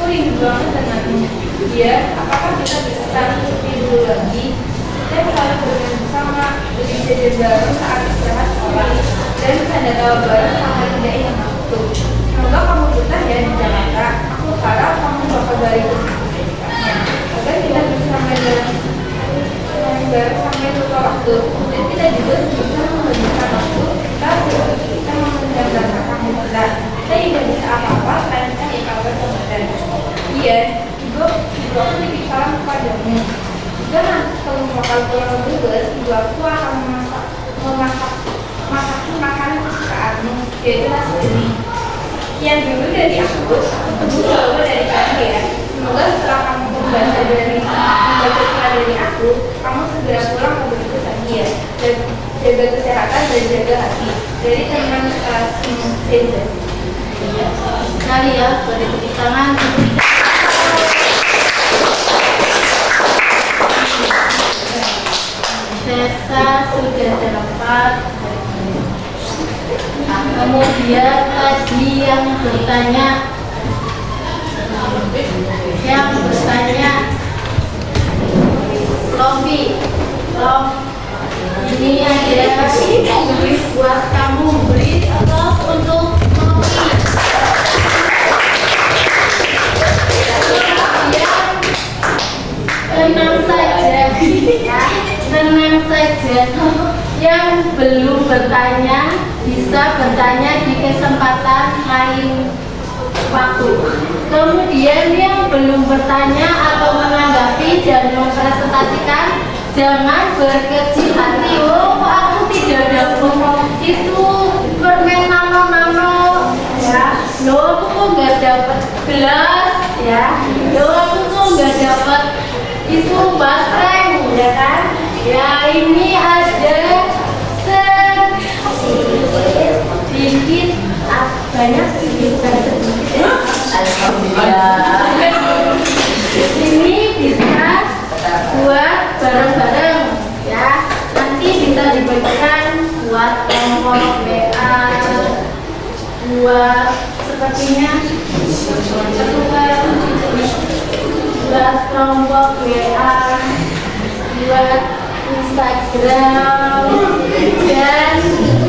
rindu banget denganmu. Kemudian, apakah kita bisa saling tidur lagi? Dan saling bermain bersama, berjajan bareng saat istirahat sekolah, dan bercanda tawa bareng sama tidak ingat waktu. Semoga kamu betah ya di Jakarta. Aku harap kamu bakal balik ke sertifikatnya. Agar kita bisa main bareng sampai lupa waktu. Dan kita juga bisa menghabiskan waktu kita menjaga kamu kita. Kita tidak bisa apa-apa selain cari kabar Ramadan. Iya, ibu aku titip salam kepadamu. Jika nanti kamu bakal pulang bertugas, ibu aku akan masakin makanan kesukaanmu, yaitu nasi kuning. Yang dulu dari aku, dulu dari kamu ya. Semoga setelah kamu membaca surat dari aku, kamu segera pulang ke bertugas lagi ya. Dan jaga kesehatan dan jaga hati. Dari teman kelas Seza. Sekali ya, boleh tepuk tangan. Sesa sudah dapat. Nah, kemudian tadi yang bertanya Lofi, ini ada beri buat kamu, beri love untuk Lofi. Tenang saja, tenang saja. Yang belum bertanya bisa bertanya di kesempatan lain waktu. Kemudian yang belum bertanya atau menanggapi dan mempresentasikan, jangan berkecil hati. Oh, aku tidak dapat itu permen nano ya. Loh, aku kok nggak dapat gelas ya. Loh, aku kok nggak dapat itu basreng ya kan. Ya, ini ada sedikit banyak sedikit. Alhamdulillah. Ini bisa buat bareng-bareng ya. Nanti bisa dibagikan buat nomor WA, buat sepertinya buat kelompok WA, buat Instagram, dan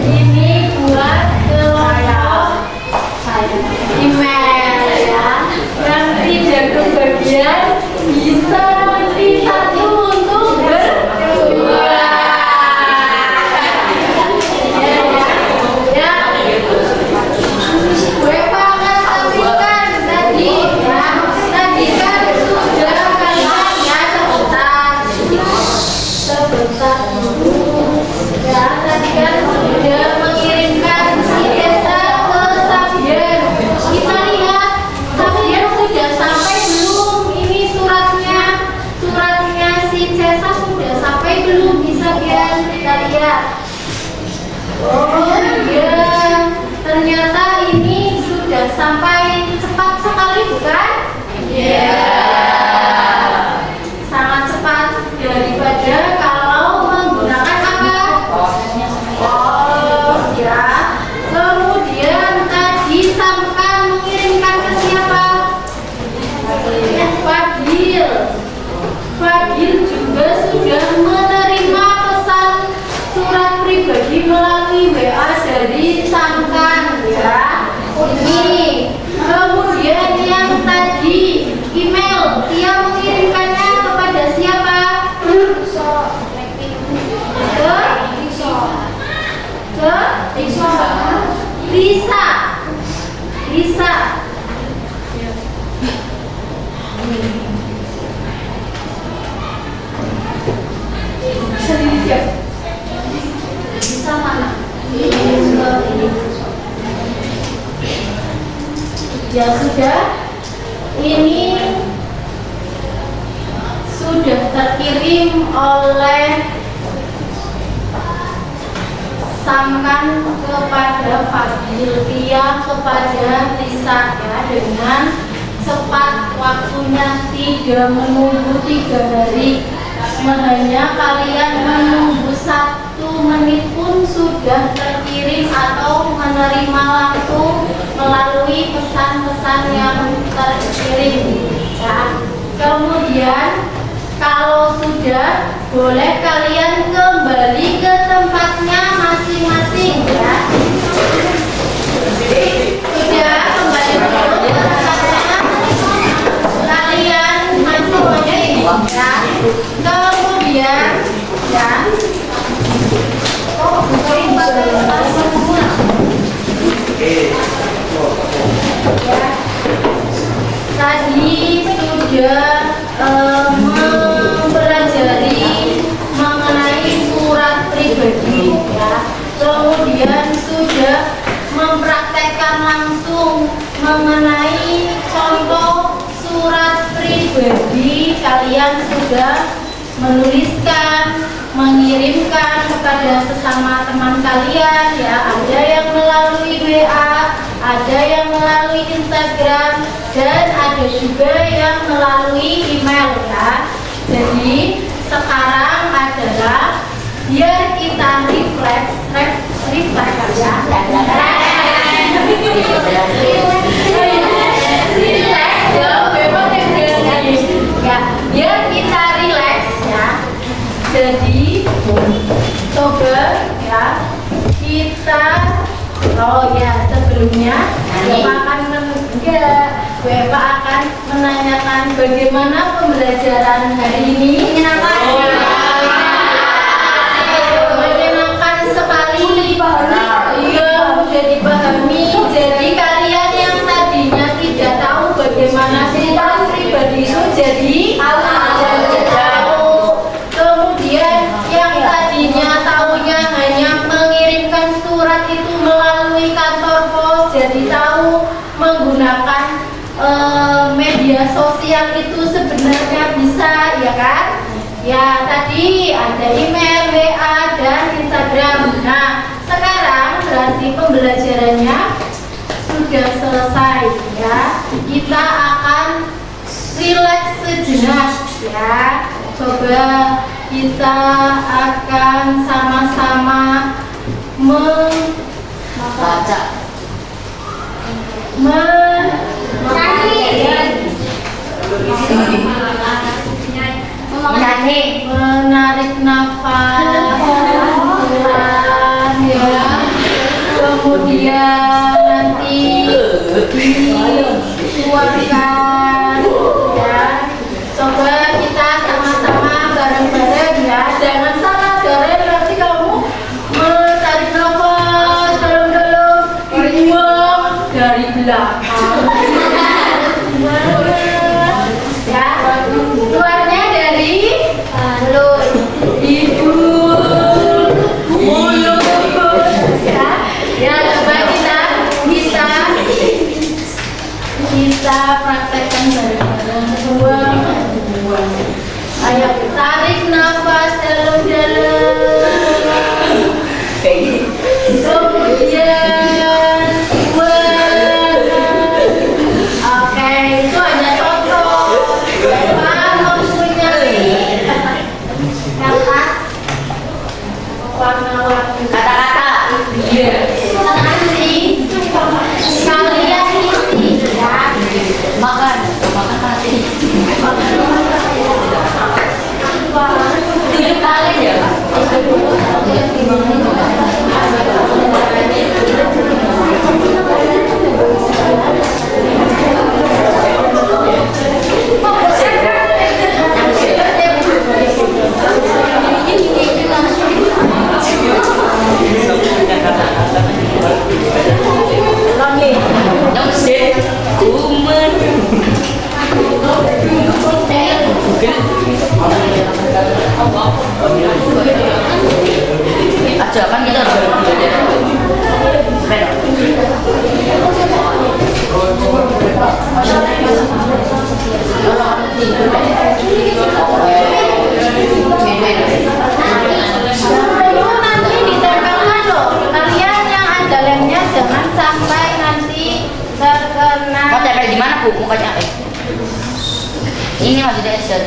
ini buat kelompok email ya. Yang tidak kebagian bisa nanti satu untuk berdua. Ya. WFA kan tapi kan tadi ya. Tadi kan sudah kalian ya sebentar dulu. Ya, tadi kan sudah mengirimkan si Esa ke Sabian. Kita lihat Sabian sudah sampai belum? Ini suratnya si Cesa sudah sampai belum? Bisa Bian kita lihat. Oh iya, ternyata ini sudah sampai cepat sekali bukan? Iya. Sangat cepat daripada kalau menggunakan apa? Oh ya. Kemudian tadi Samkan mengirimkan ke siapa? Fadil juga sudah menerima pesan surat pribadi melalui WA dari Samkan ya. Ini. Kemudian yang tadi email, dia mengirimkannya kepada siapa? Risa. Risa mana? Ya sudah, ini sudah terkirim oleh Samkan kepada Fadil, dia kepada Risa ya, dengan cepat waktunya, tidak menunggu 3 hari. Hanya kalian menunggu 1 menit pun sudah terkirim atau menerima langsung melalui pesan-pesan yang terkirim ya. Kemudian kalau sudah, boleh kalian kembali ke tempatnya masing-masing ya. Sudah kembali ke tempatnya kalian masing-masing ya. Kemudian ya. Tadi sudah mempelajari mengenai surat pribadi ya. Kemudian sudah mempraktekkan langsung mengenai contoh surat pribadi. Kalian sudah menuliskan, mengirimkan kepada sesama teman kalian ya. Ada yang melalui WA, ada yang melalui Instagram, dan ada juga yang melalui email ya. Jadi sekarang adalah biar kita refresh ya. Biar kita relax ya. Jadi coba ya kita sebelumnya Bapak akan menanyakan bagaimana pembelajaran hari ini. Menyenangkan sekali. Iya, mudah dipahami. Jadi kalian yang tadinya tidak tahu bagaimana surat pribadi itu jadi tahu. Kemudian yang tadinya tahunya hanya mengirimkan surat itu melalui kantor pos, jadi tahu menggunakan media sosial itu sebenarnya bisa ya kan? Ya tadi ada email, WA, dan Instagram. Nah sekarang berarti pembelajarannya sudah selesai ya. Kita akan relax sejenak ya. Coba kita akan sama-sama Baca. menarik nafas pelan ya. Kemudian nanti dikeluarkan ya. Coba kita sama-sama bareng-bareng ya. Jangan salah gara nanti kamu menarik nafas dalam-dalam, buang dari belakang. Ya, keluarnya dari mulut, hidung, mulut. Ya, coba kita praktekkan bareng-bareng. Buang. Ayo tarik nafas dalam-dalam. Kemudian buang. Oke, itu hanya contoh. Bapak mempunyai kertas warna-warni. Kata-kata. Iya. Nanti kalian isi ya. Makan mati. 7 kali ya. Aja kan kita harus belajar. Nanti ditempelkan loh. Kalian yang ada lemnya jangan sampai nanti terkena. Mau tempel di mana Bu? Mukanya ini masih ada esnya.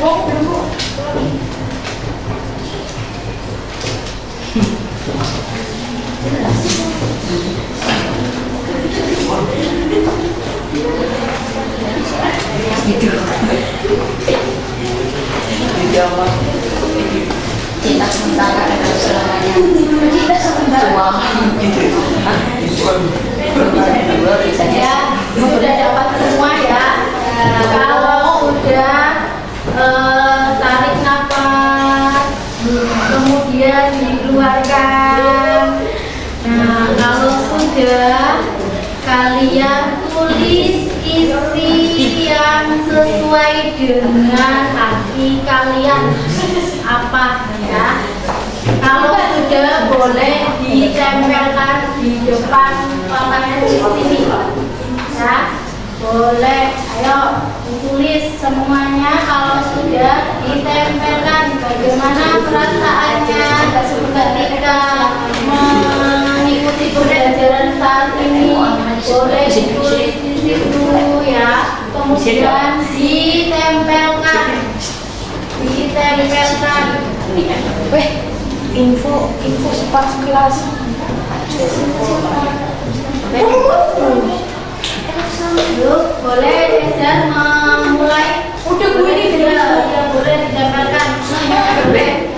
Gitu. Cinta sementara dan selamanya. Semua. Ya, sudah dapat semua ya. Kalau sudah tarik nafas, kemudian dikeluarkan. Nah, kalau sudah kalian tulis isi yang sesuai dengan hati kalian apa ya. Kalau sudah boleh ditempelkan di depan papan tulis ini ya, boleh. Ayo tulis semuanya. Kalau sudah ditempelkan, bagaimana perasaannya ketika mengikuti pembelajaran saat ini? Boleh ditulis di situ ya, kemudian ditempelkan. Info pas kelas. Yuk, boleh Cesar memulai. Udah gue ini boleh ditempelkan. Boleh.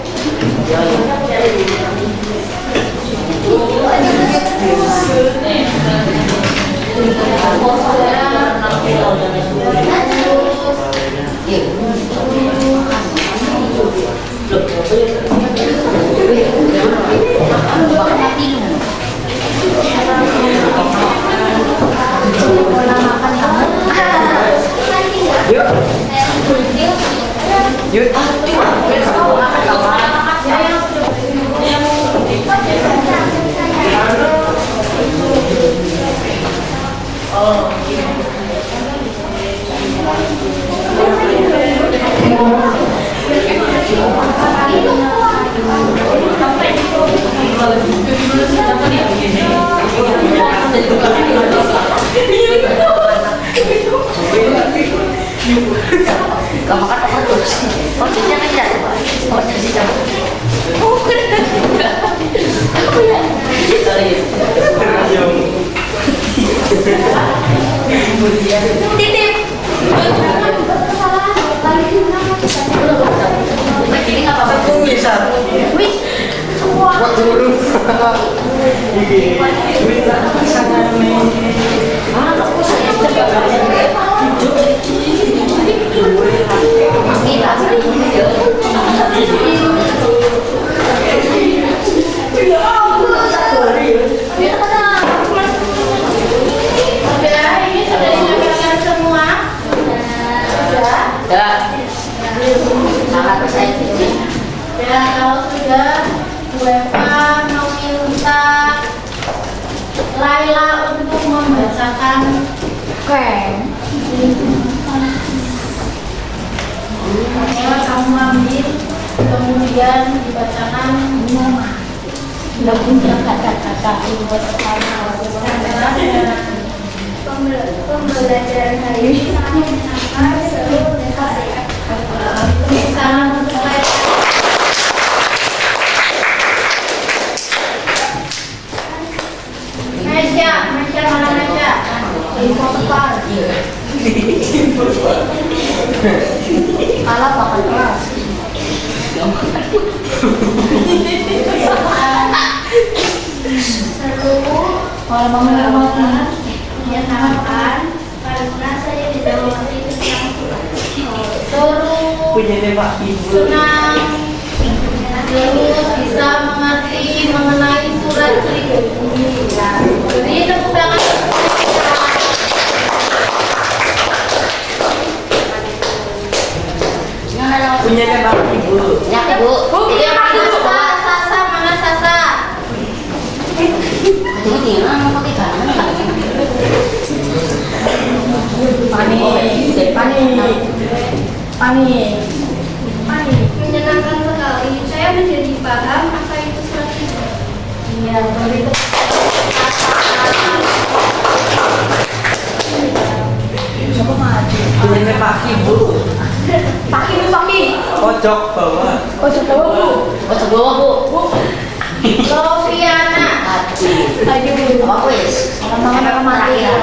Kamu kan apa terus? Oh, dia kan oh, jadi jam. Oh, ya. Titip. Ini nggak apa-apa. Bisa. Wih. Buat dulu. Sangat percaya. Ya, kalau sudah UEFA meminta Laila untuk membacakan kamu ambil, kemudian dibacakan Pembelajaran hari ini sangat menyenangkan, seru, dan fasih. salam untuk Laila. Mesya mana Mesya? Info sekolah. Kalah bakal keras. Seru, Kalau mau mengenalkan, menyenangkan, karena saya tidak mengerti tentang seru, Punya Pak Ibu. senang, terus bisa mengerti mengenai surat pribadi. Ya, beri tepuk tangan. Punya Pak Ibu. Ya, Bu. Iya, Sasa, mana Sasa? Aduh, dia mau pakai tangan. menyenangkan sekali. Saya menjadi paham apa itu surat pribadi. Iya, beri tepuk Punya Pak Ibu. Paki. Pojok bawah. Oh, sebuah, Bu. Loviana. Aduh. Apa wis? Orang-orang mati ya.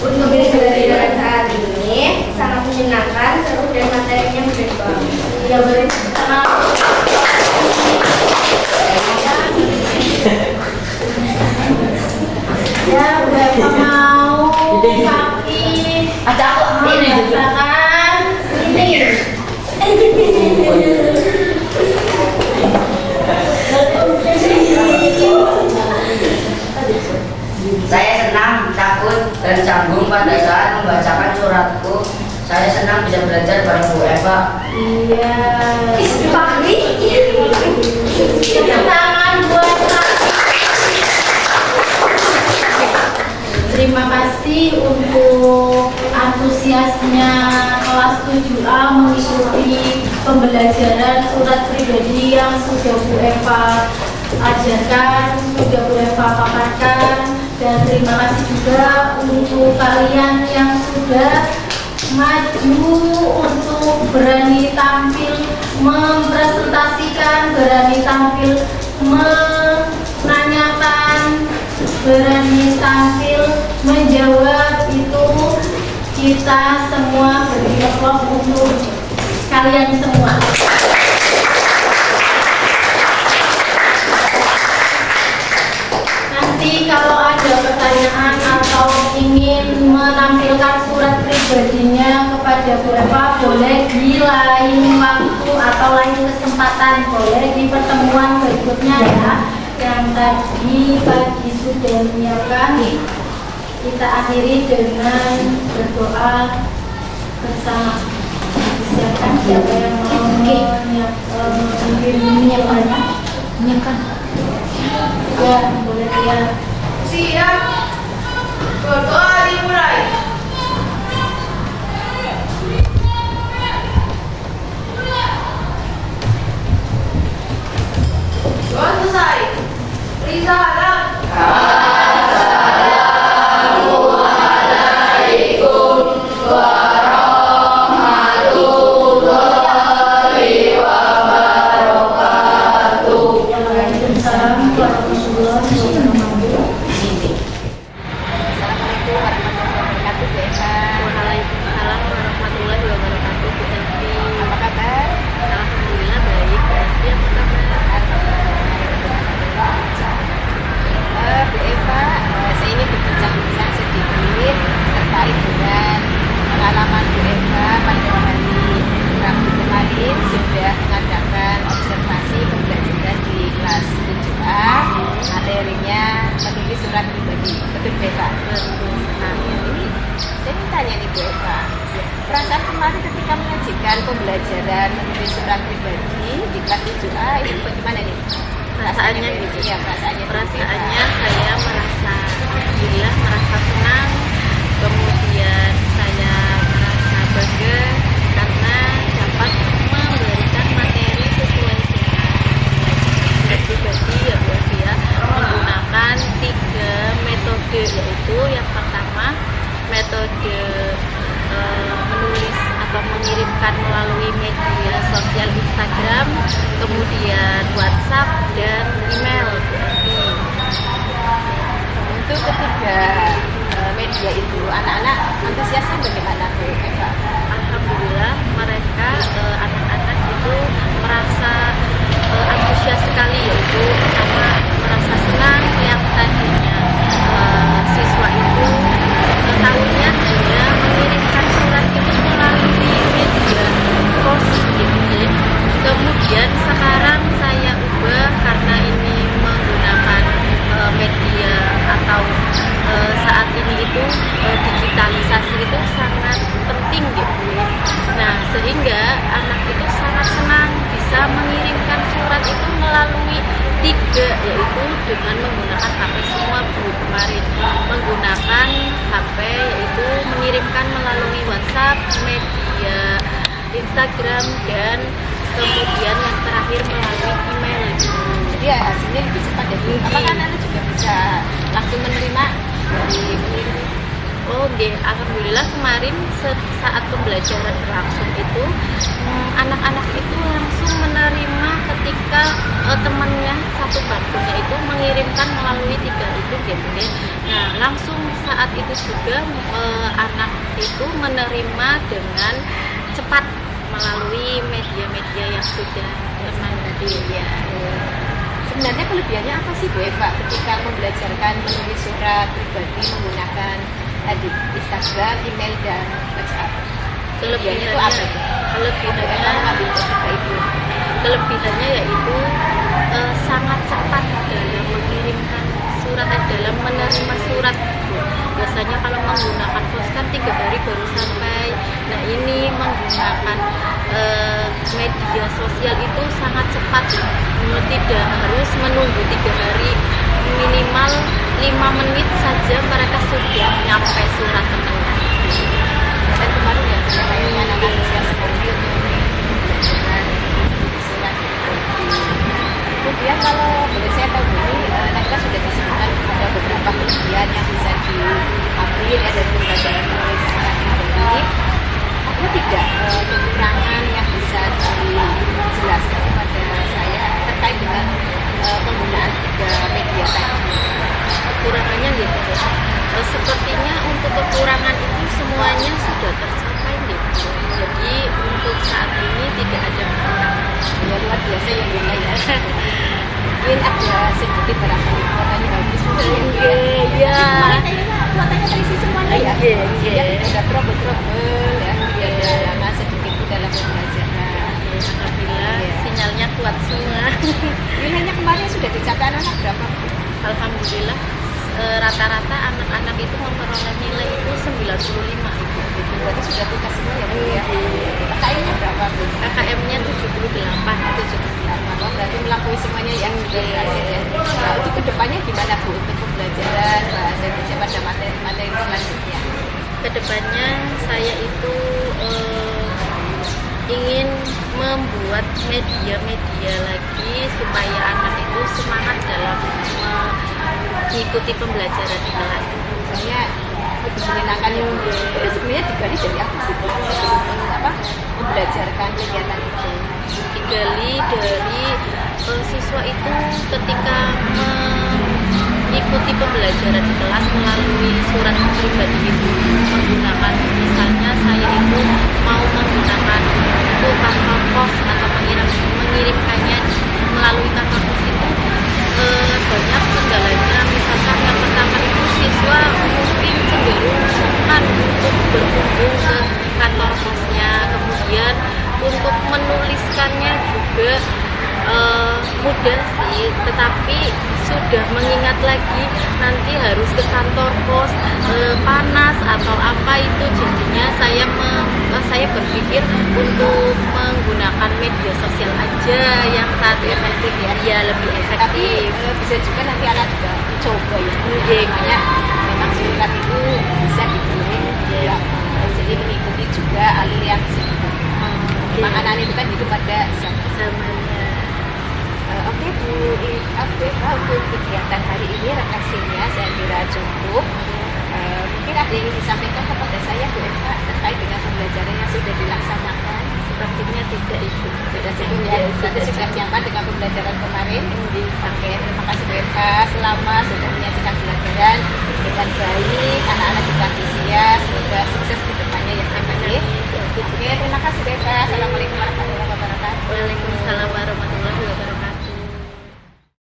Untuk pembelajaran saat ini sangat Ya boleh kenal. Ya berapa mau kaki merasakan ini. Saya senang, takut, dan canggung pada saat membacakan suratku. Saya senang bisa belajar bareng Bu Eva. Iya. Tangan buat kaki. Terima kasih untuk antusiasnya kelas 7A mengikuti pembelajaran surat pribadi yang sudah Bu Eva ajarkan, sudah Bu Eva paparkan. Dan terima kasih juga untuk kalian yang sudah maju untuk berani tampil mempresentasikan, berani tampil menanyakan, berani tampil menjawab. Itu kita semua beri aplaus untuk kalian semua. Nanti kalau ada pertanyaan atau ingin menampilkan surat pribadinya kepada Bu Eva, boleh di lain waktu atau lain kesempatan, boleh di pertemuan berikutnya ya. Yang tadi pagi sudah menyiapkan, kita akhiri dengan berdoa bersama. Silakan siapa yang mau menyiapkan? Ya, boleh ya. Siap. Berdoa dimulai. Doa selesai. Risalah. Waalaikumsalam warahmatullahi wabarakatuh. Assalamualaikum warahmatullahi wabarakatuh, Bu Eva. Waalaikumsalam warahmatullahi wabarakatuh, Bu Elvi. Apa kabar? Alhamdulillah baik. Bu Elvi apa kabar? Bu Eva, saya ingin berbincang-bincang sedikit terkait dengan pengalaman Bu Eva pada hari Rabu kemarin sudah mengadakan observasi pembelajaran di kelas 7A, materinya menulis surat pribadi. Betul, Bu Eva? Betul sekali. Ini saya ingin tanya nih Bu Eva, perasaan kemarin ketika mengajikan pembelajaran menulis surat pribadi di kelas 7A ini bagaimana nih? Perasaannya gitu. Iya, perasaannya Saya merasa alhamdulillah, merasa senang, kemudian saya merasa bangga karena dapat memberikan materi sesuai dengan surat pribadi ya Bu Elvi ya, menggunakan 3 metode, yaitu yang pertama metode menulis atau mengirimkan melalui media sosial Instagram, kemudian WhatsApp dan email. untuk ketiga media itu anak-anak antusiasnya bagaimana Bu Eva? Alhamdulillah mereka anak-anak itu merasa antusias sekali, yaitu pertama merasa senang yang tadinya siswa itu tahunya hanya mengirimkan surat itu melalui media pos gitu. Kemudian sekarang saya ubah karena ini menggunakan media atau saat ini itu digitalisasi itu sangat penting gitu. Nah, sehingga anak itu sangat senang bisa mengirimkan surat itu melalui 3, yaitu dengan menggunakan HP semua Bu. Kemarin menggunakan HP, yaitu mengirimkan melalui WhatsApp, media Instagram, dan kemudian yang terakhir melalui email. Jadi ya hasilnya lebih cepat ya Bu. Apakah anak juga bisa langsung menerima dari pengirim? Oh, alhamdulillah kemarin saat pembelajaran berlangsung itu anak-anak itu langsung menerima ketika temannya satu bangkunya itu mengirimkan melalui 3 itu gitu ya. Nah, langsung saat itu juga anak itu menerima dengan cepat melalui media-media yang sudah tersedia. Ya. Sebenarnya kelebihannya apa sih Bu Eva ketika membelajarkan menulis surat pribadi menggunakan tadi Instagram, email, dan WhatsApp? Kelebihannya itu apa? Kelebihannya yaitu sangat cepat dalam mengirimkan surat, dalam menerima surat. Biasanya kalau menggunakan pos kan 3 hari baru sampai. Nah ini menggunakan media sosial itu sangat cepat, tidak harus menunggu 3 hari, minimal 5 menit saja mereka sudah nyampe surat temannya. Dan kemarin ya kayaknya anak antusias sekali untuk belajar surat. Kemudian kalau boleh saya tahu ini, tadi kan sudah disebutkan ada beberapa kelebihan yang bisa diambil ya dari pembelajaran menulis surat ini. Ada tidak kekurangan yang bisa dijelaskan kepada saya terkait dengan penggunaan 3 media tadi? Kekurangannya gitu. Sepertinya untuk kekurangan itu semuanya sudah tercapai gitu. Jadi untuk saat ini tidak ada kekurangan. Ya, luar biasa ya Bu ya. Mungkin ada sedikit barangkali kuotanya habis mungkin Iya. Kuotanya terisi semuanya ya. Iya. Ya, ada trouble ya. Ada lama sedikit di dalam pembelajaran. Alhamdulillah sinyalnya kuat semua. Nilainya kemarin sudah dicapai anak berapa? Alhamdulillah rata-rata anak-anak itu memperoleh nilai itu 95 itu. Berarti sudah tuntas semua ya Bu ya. KKM-nya berapa Bu? KKM-nya 78. Oh, berarti melampaui semuanya yang berhasil ya. Nah, untuk kedepannya gimana Bu untuk pembelajaran bahasa Indonesia pada materi selanjutnya? Kedepannya saya itu ingin membuat media-media lagi supaya anak itu semangat dalam mengikuti pembelajaran di kelas. Misalnya lebih menyenangkan ya Bu. Itu sebenarnya digali dari apa sih Bu? Membelajarkan kegiatan itu. Digali dari siswa itu ketika mengikuti pembelajaran di kelas melalui surat pribadi itu menggunakan, misalnya saya itu mau menggunakan itu kantor pos atau mengirimkannya melalui kantor pos itu banyak kendalanya. Misalkan yang pertama itu siswa mungkin cenderung sungkan untuk berkunjung ke kantor posnya, kemudian untuk menuliskannya juga mudah sih, tetapi sudah mengingat lagi nanti harus ke kantor pos panas atau apa itu, jadinya saya berpikir untuk menggunakan media sosial aja yang saat efektif ya, lebih efektif. Tapi bisa juga nanti anak juga mencoba ya. Makanya memang surat itu bisa dikirim ya. Jadi mengikuti juga alur yang disebut. Anak-anak itu kan hidup pada Zamannya. Oke Bu Eva, untuk kegiatan hari ini refleksinya saya kira cukup. Mungkin ada yang disampaikan kepada saya Bu Eva terkait dengan pembelajaran yang sudah dilaksanakan? Sepertinya tidak itu. Sudah cukup ya, sudah nyaman dengan pembelajaran kemarin. Oke, terima kasih Bu Eva, selama sudah menyajikan pelajaran dengan baik, anak-anak juga antusias, semoga sukses ke depannya ya Bu Eva. Oke, terima kasih Bu Eva. Assalamualaikum warahmatullahi wabarakatuh. Waalaikumsalam warahmatullahi wabarakatuh.